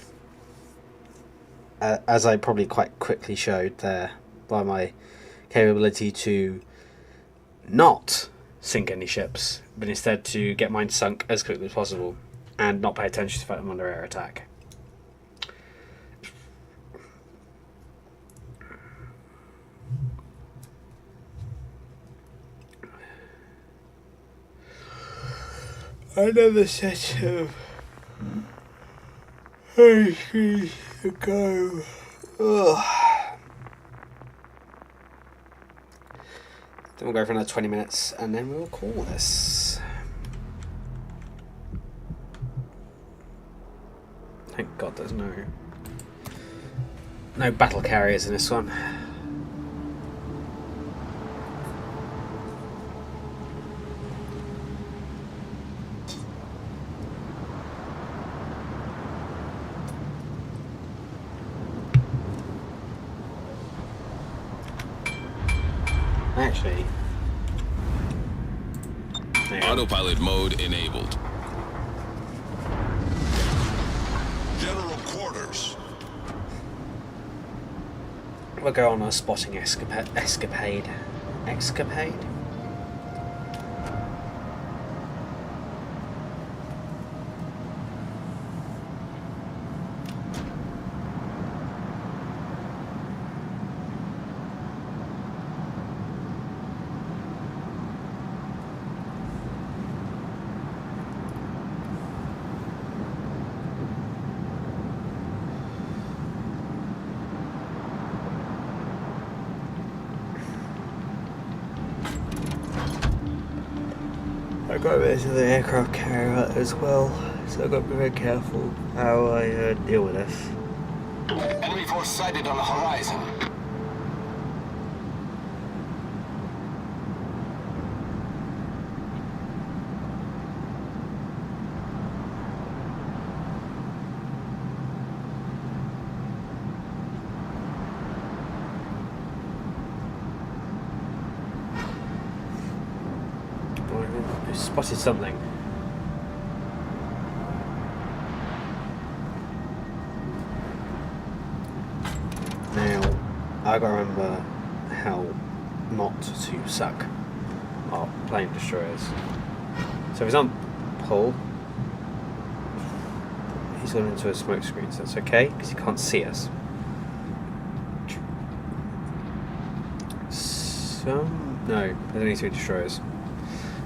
Speaker 1: As I probably quite quickly showed there by my capability to not sink any ships, but instead to get mine sunk as quickly as possible and not pay attention to the fact I'm under air attack. Another set of issues to go. Ugh. Then we'll go for another 20 minutes and then we'll call this. Thank God there's no battle carriers in this one. Actually,
Speaker 5: autopilot mode enabled.
Speaker 2: General quarters.
Speaker 1: we'll go on a spotting escapade. I got a bit of the aircraft carrier as well, So I've got to be very careful how I deal with this.
Speaker 3: Enemy force sighted on the horizon.
Speaker 1: I spotted something. Now, I gotta remember how not to suck our plane destroyers. So if he's on pull, he's gone into a smoke screen, so that's okay, because he can't see us. No, there's only 2 destroyers.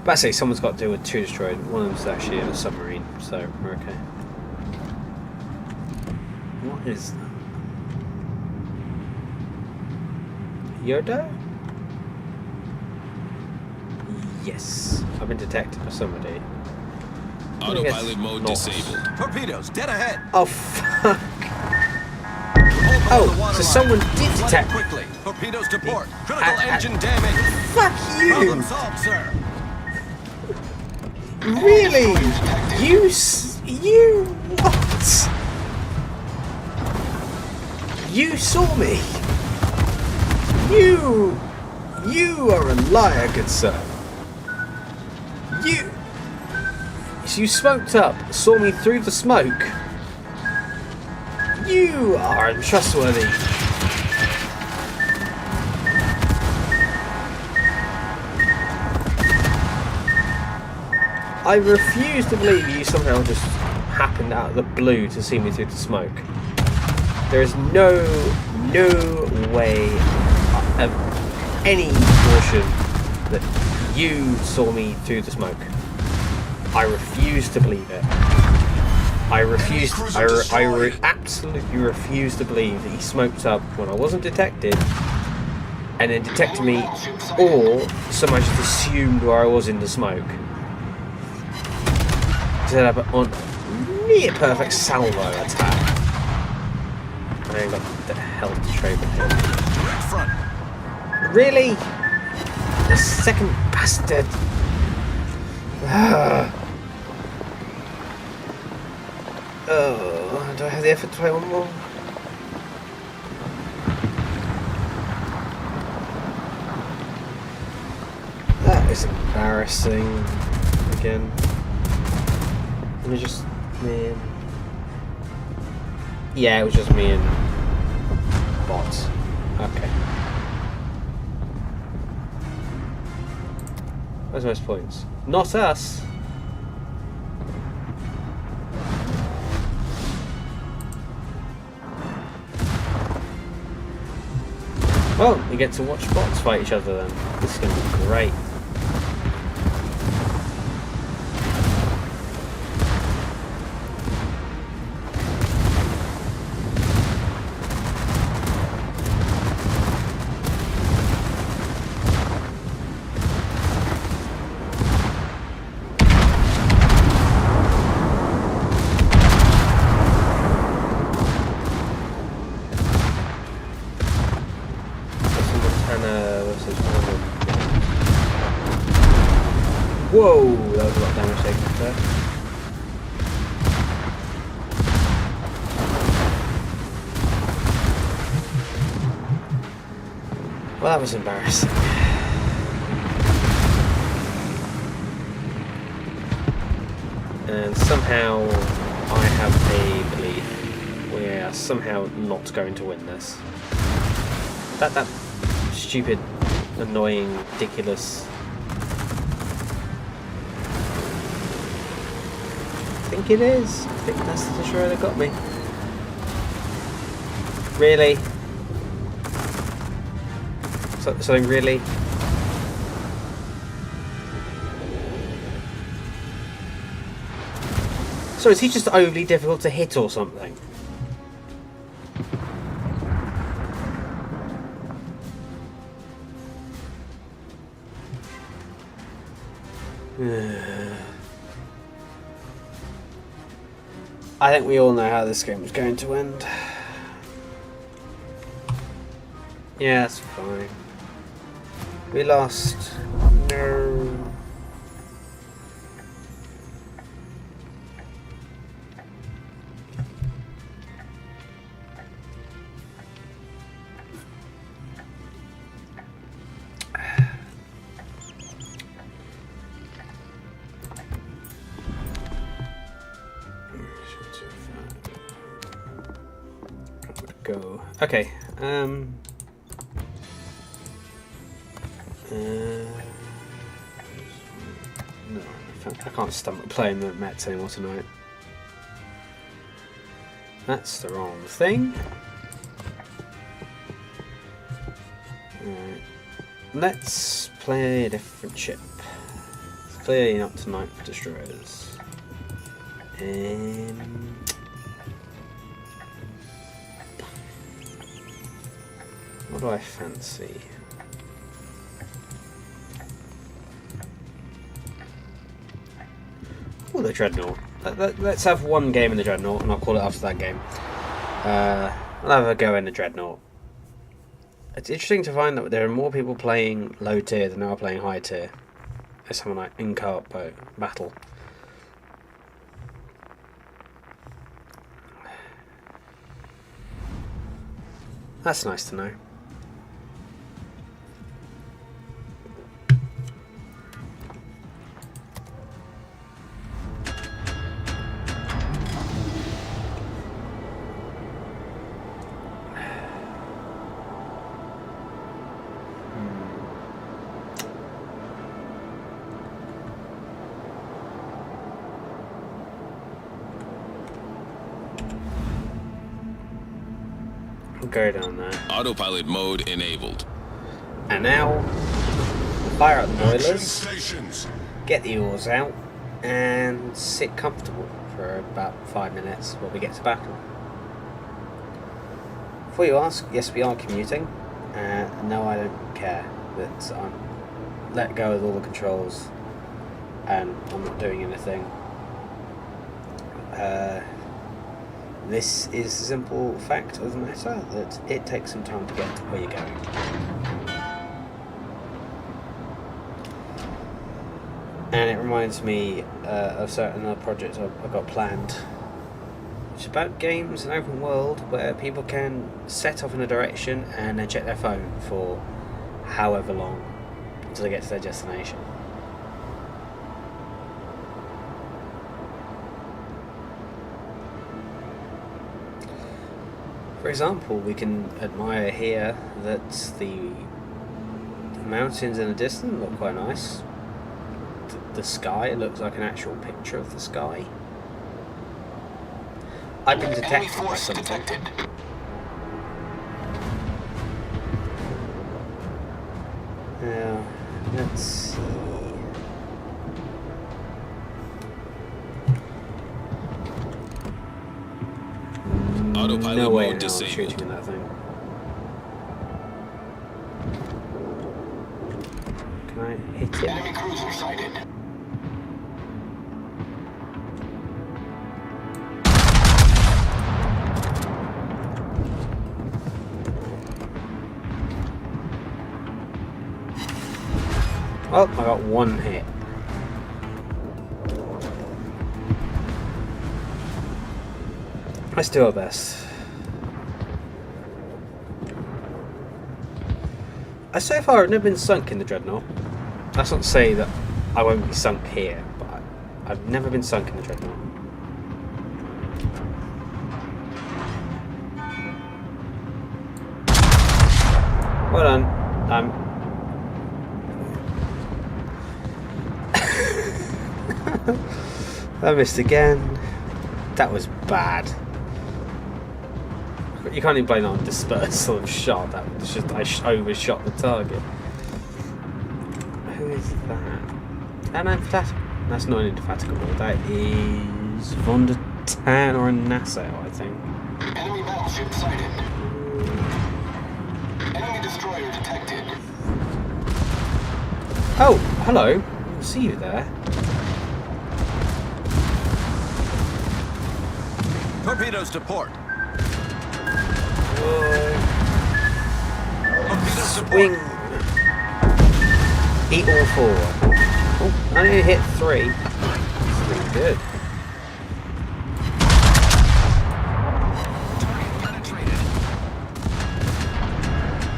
Speaker 1: But I say someone's got to deal with 2 destroyers. One of them's actually in a submarine, so we're okay. What is that? Yoda? Yes. I've been detected by somebody.
Speaker 5: Autopilot mode
Speaker 1: not.
Speaker 5: disabled.
Speaker 4: Torpedoes, dead ahead.
Speaker 1: Oh, fuck.
Speaker 4: Hold below the
Speaker 1: Oh,
Speaker 4: water
Speaker 1: so
Speaker 4: line.
Speaker 1: someone did
Speaker 4: Flood
Speaker 1: detect.
Speaker 4: quickly. Torpedoes to port. Critical engine damage.
Speaker 1: Fuck
Speaker 4: Problem
Speaker 1: you!
Speaker 4: solved, sir.
Speaker 1: Really? You what? You saw me. You are a liar, good sir. You smoked up, saw me through the smoke. You are untrustworthy. I refuse to believe you somehow just happened out of the blue to see me through the smoke. There is no way of any portion that you saw me through the smoke. I refuse to believe it. I absolutely refuse to believe that he smoked up when I wasn't detected, and then detected me, or somehow just assumed where I was in the smoke. Set up on near perfect salvo attack. I ain't got the hell to trade with him.
Speaker 4: Direct front.
Speaker 1: Really? The second bastard. Oh, do I have the effort to play one more? That is embarrassing. Again. It was just me and... Yeah, it was just me and bots. Okay. Where's most points? Not us! Well, you get to watch bots fight each other then. This is going to be great. Whoa, that was a lot of damage taken there. Well, that was embarrassing. And somehow I have a belief we are somehow not going to win this. That stupid, annoying, ridiculous. I think it is. I think that's the destroyer that got me. Really? Something really? So is he just overly difficult to hit or something? I think we all know how this game is going to end. Yeah, that's fine. We lost. No. Go. Okay. No, I can't stomach playing the Mets anymore tonight. That's the wrong thing. Alright. Let's play a different ship. It's clearly not tonight for destroyers. What do I fancy? Oh, the Dreadnought. Let's have one game in the Dreadnought, and I'll call it after that game. I'll have a go in the Dreadnought. It's interesting to find that there are more people playing low tier than there are playing high tier. As someone like in co-op battle. That's nice to know. Go down there.
Speaker 5: Autopilot mode enabled.
Speaker 1: And now, fire up the
Speaker 2: Action
Speaker 1: boilers,
Speaker 2: stations.
Speaker 1: get the oars out, and sit comfortable for about 5 minutes while we get to battle. Before you ask, yes, we are commuting. No, I don't care that I'm let go of all the controls and I'm not doing anything. This is the simple fact of the matter that it takes some time to get to where you're going. And it reminds me of certain other projects I've got planned. It's about games and open world where people can set off in a direction and then check their phone for however long until they get to their destination. For example, we can admire here that the mountains in the distance look quite nice. The sky looks like an actual picture of the sky. I've been detected by something.
Speaker 3: Detected.
Speaker 1: Now, let's see.
Speaker 5: Autopilot
Speaker 1: No way
Speaker 5: mode
Speaker 1: now I'm
Speaker 5: disabled.
Speaker 1: shooting in that thing. Can I hit it?
Speaker 3: Enemy cruiser sighted.
Speaker 1: Oh, I got one hit. Let's do our best. So far, I've never been sunk in the Dreadnought. That's not to say that I won't be sunk here, but I've never been sunk in the Dreadnought. Well done. I missed again. That was bad. You can't even blame it on dispersal of shot. That was just I overshot the target. Who is that? An indefatigable. That's not an indefatigable. That is Von der Tan or a Nassau, I think.
Speaker 3: Enemy battleship sighted. Enemy destroyer detected.
Speaker 1: Oh, hello. I see you there.
Speaker 4: Torpedoes to port.
Speaker 1: Whoa.
Speaker 4: Torpedoes to
Speaker 1: Swing.
Speaker 4: port.
Speaker 1: Eat all 4. Oh, I only hit 3. That's pretty good.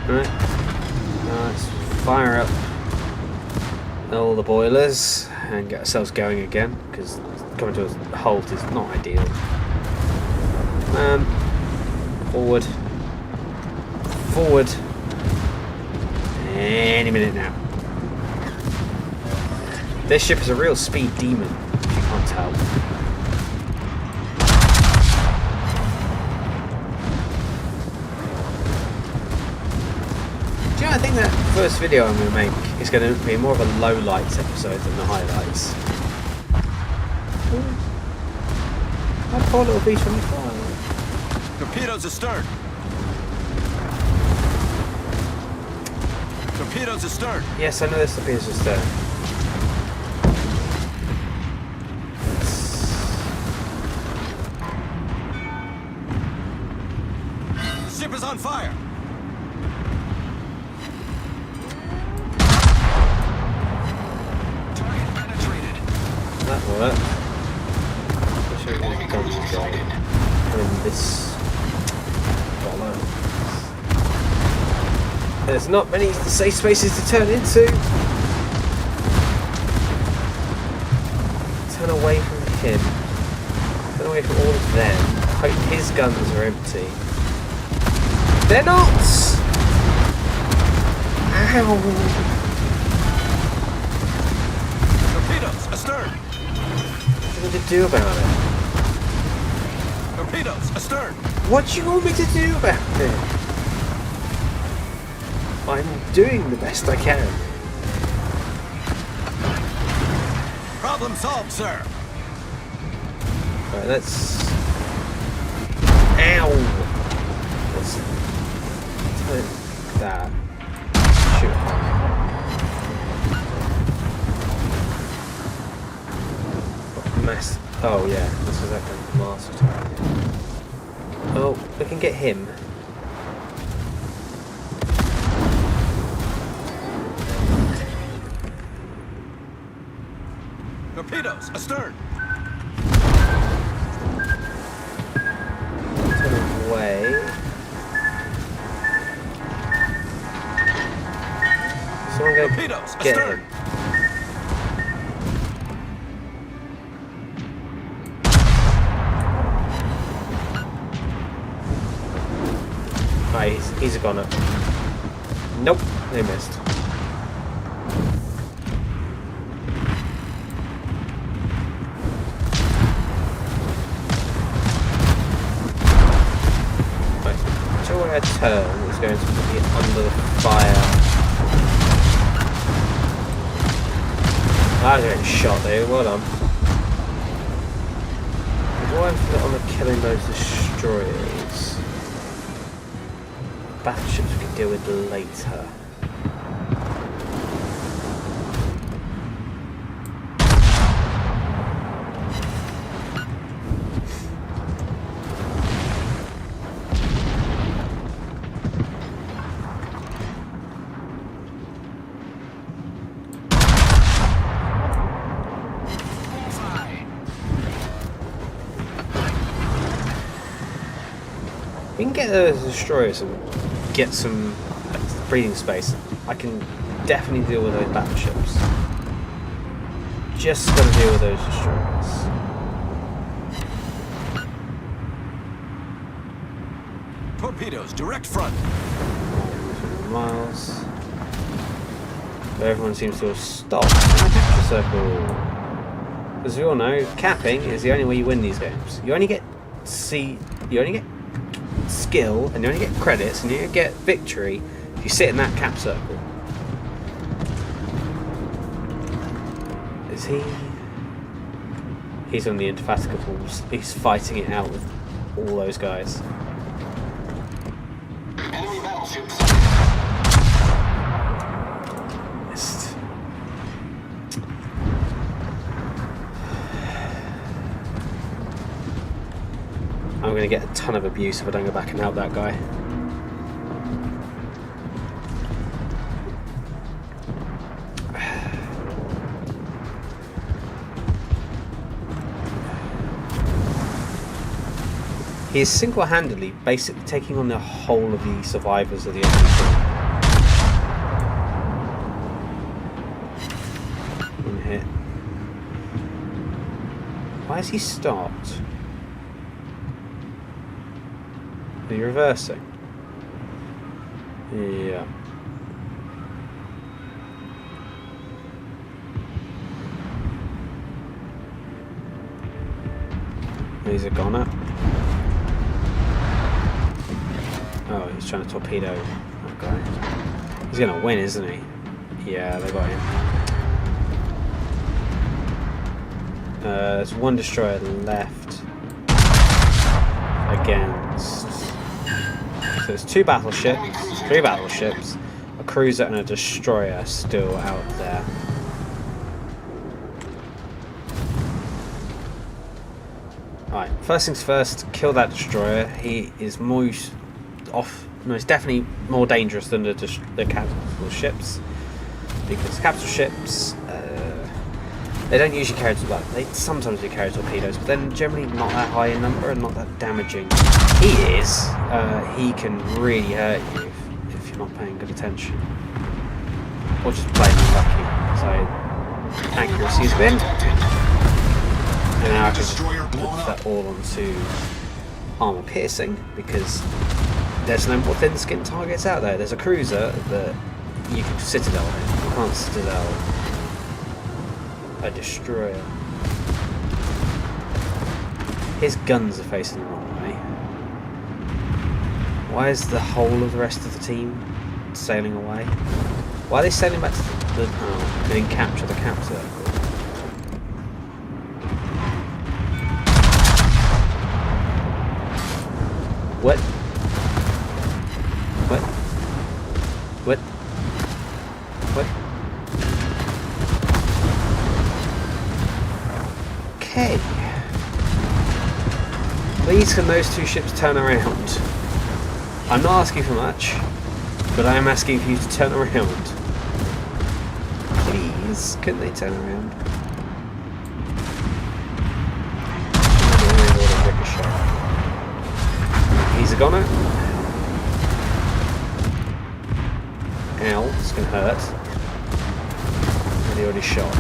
Speaker 1: Right. Let's fire up all the boilers and get ourselves going again, because coming to a halt is not ideal. Forward. Forward. Any minute now. This ship is a real speed demon, if you can't tell. Do you know, I think that first video I'm going to make is going to be more of a low lights episode than the highlights. My poor little B-25.
Speaker 4: Torpedoes astern. Torpedoes astern.
Speaker 1: Yes, I know this torpedoes just there.
Speaker 4: Ship is on fire. Target penetrated.
Speaker 1: That worked. I'll show you
Speaker 3: Enemy
Speaker 1: the guns
Speaker 3: cruiser
Speaker 1: going.
Speaker 3: sighted.
Speaker 1: In this bollocks. There's not many safe spaces to turn into. Turn away from him. Turn away from all of them. Hope his guns are empty. They're not! Ow!
Speaker 4: Torpedoes astern.
Speaker 1: What are you going to do about it?
Speaker 4: Torpedoes astern.
Speaker 1: What do you want me to do about it? I'm doing the best I can.
Speaker 4: Problem solved, sir.
Speaker 1: Right, let's... Ow! Let's take that. Shoot. Mass... Oh yeah, this is like a master. Oh, we can get him.
Speaker 4: Torpedoes astern.
Speaker 1: Turn away. Someone go
Speaker 4: Torpedoes
Speaker 1: get
Speaker 4: astern.
Speaker 1: him. Right, he's a goner. Nope, they missed. Right, whichever way I turn is going to be under the fire. I was getting shot there, well done. Why have we got on the killing those destroyers? Battleships we can deal with later. We can get those destroyers and get some breathing space. I can definitely deal with those battleships. Just gotta deal with those destroyers.
Speaker 4: Torpedoes direct front.
Speaker 1: Miles. But everyone seems to have stopped in the capture circle. As we all know, capping is the only way you win these games. You only get skill, and you only get credits, and you only get victory if you sit in that cap circle. Is he? He's on the Indefatigables. He's fighting it out with all those guys.
Speaker 3: Enemy battleships.
Speaker 1: Missed. going to get a ton of abuse if I don't go back and help that guy. He is single-handedly basically taking on the whole of the survivors of the enemy team. One hit. Why has he stopped? Are you reversing? Yeah. He's a goner. Oh, he's trying to torpedo that guy. He's gonna win, isn't he? Yeah, they got him. There's one destroyer left against. So there's 2 battleships, 3 battleships, a cruiser and a destroyer still out there. Alright, first things first, kill that destroyer. He is most definitely more dangerous than the capital ships, because capital ships they don't usually carry, well, they sometimes do carry torpedoes, but then generally not that high in number and not that damaging. He can really hurt you if you're not paying good attention, or just plain unlucky. So accuracy has been, and now I can put that all onto armor piercing, because there's no more thin-skinned targets out there. There's a cruiser that you can citadel in. You can't citadel a destroyer. His guns are facing the wrong way. Why is the whole of the rest of the team sailing away? Why are they sailing back to the... Oh, they didn't capture the cap circle. What? What? What? What? Okay. Please can those 2 ships turn around? I'm not asking for much, but I am asking for you to turn around. Please, can they turn around? He's a goner. Ow, it's gonna hurt. And he already shot.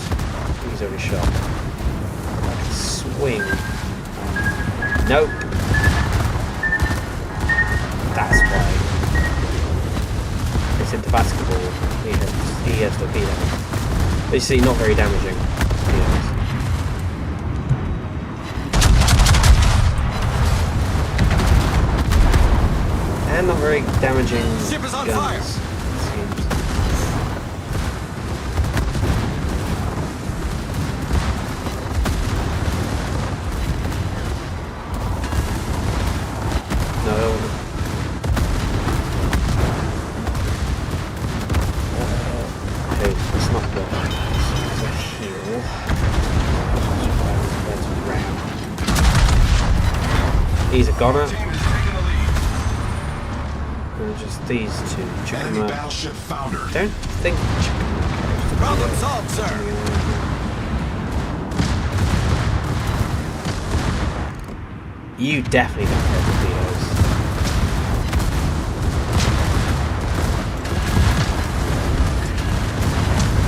Speaker 1: He's already shot. I can swing. Nope. That's why. It's indefatigable. He has torpedo. But you see, not very damaging. And not very damaging.
Speaker 4: Ship is on
Speaker 1: guns,
Speaker 4: fire.
Speaker 1: it seems. No. Okay, it's not good. It's a heal. He's a goner. Just these 2. Check them out.
Speaker 2: Battleship foundered.
Speaker 1: Don't think.
Speaker 4: Problem solved, sir.
Speaker 1: You definitely don't have torpedoes.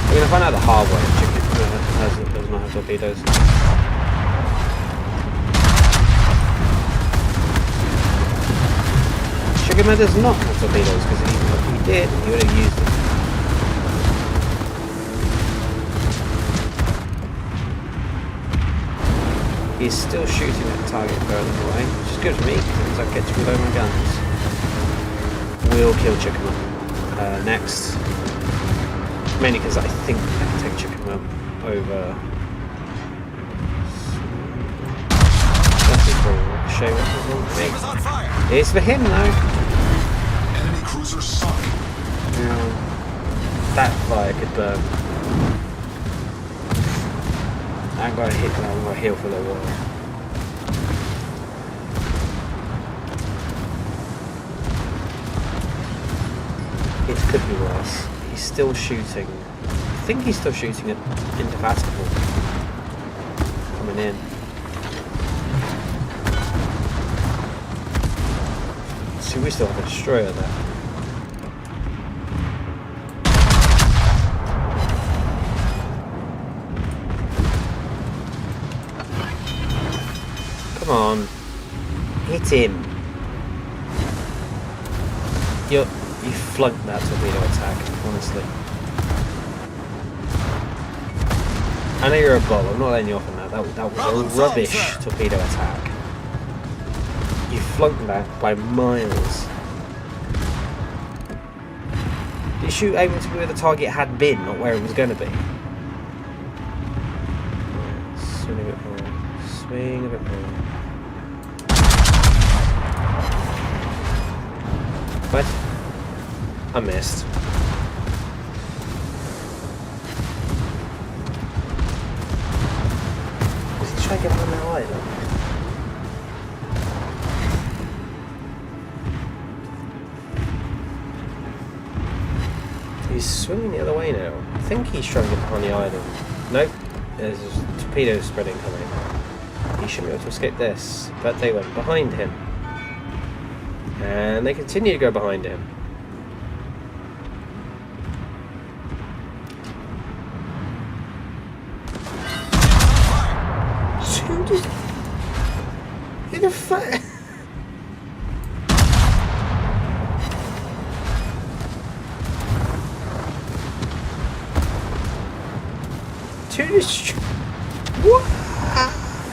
Speaker 1: We're gonna find out the hard way. Chicken does not have torpedoes. Sugarman does not have torpedoes, because if he did, he would have used them. He's still shooting at the target further away, which is good for me, because I get to reload my guns. We'll kill Chickenman next. Mainly because I think I can take Chickenman over... It's for him though.
Speaker 2: Enemy cruiser sunk.
Speaker 1: Yeah. That fire could burn. I'm gonna hit that. I'm gonna heal for a little while. it could be worse. He's still shooting. I think he's still shooting at Indefatigable. Coming in. See, we still have a destroyer there. Come on. Hit him. You flunked that torpedo attack, honestly. I know you're a ball, I'm not letting you off on that. That was a rubbish torpedo attack. You flunked that by miles. You shoot aiming to be where the target had been, not where it was going to be. Swing a bit more. Swing a bit more. What? I missed. Was he trying to get on that island? He's swinging the other way now. I think he's trying to get behind the island. Nope. There's a torpedo spreading coming. He should be able to escape this. But they went behind him. And they continue to go behind him. Who the fuck? What?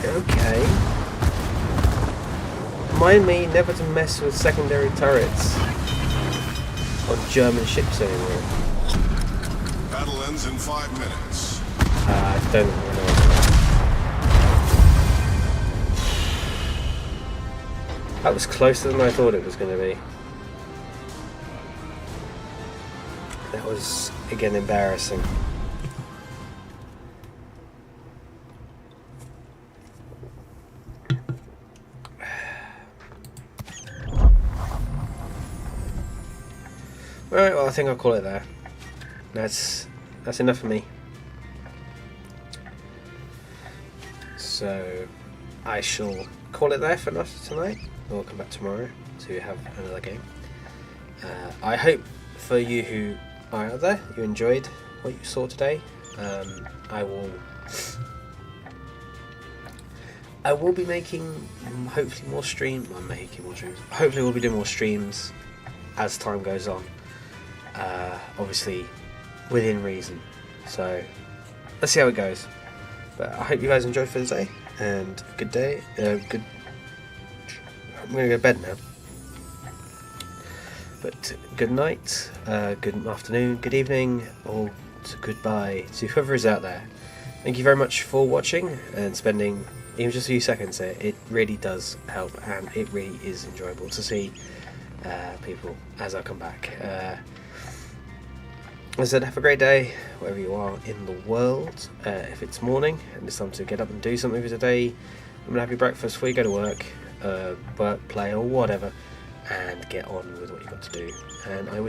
Speaker 1: Okay. Remind me never to mess with secondary turrets on German ships anymore.
Speaker 2: Battle ends in 5 minutes.
Speaker 1: I don't know. That was closer than I thought it was going to be. That was, again, embarrassing. Alright, well I think I'll call it there. That's enough for me. So I shall call it there for tonight. We'll come back tomorrow to have another game. I hope for you who are out there, you enjoyed what you saw today. I will be making hopefully more streams. I'm making more streams. Hopefully we'll be doing more streams as time goes on. Obviously within reason. So let's see how it goes. But I hope you guys enjoyed for today, and good day. I'm gonna go to bed now. But good night, good afternoon, good evening, or goodbye to whoever is out there. Thank you very much for watching and spending even just a few seconds here. It really does help, and it really is enjoyable to see people as I come back. As I said, have a great day wherever you are in the world. If it's morning and it's time to get up and do something for today, I'm gonna have your breakfast before you go to work, play or whatever, and get on with what you've got to do. And I wish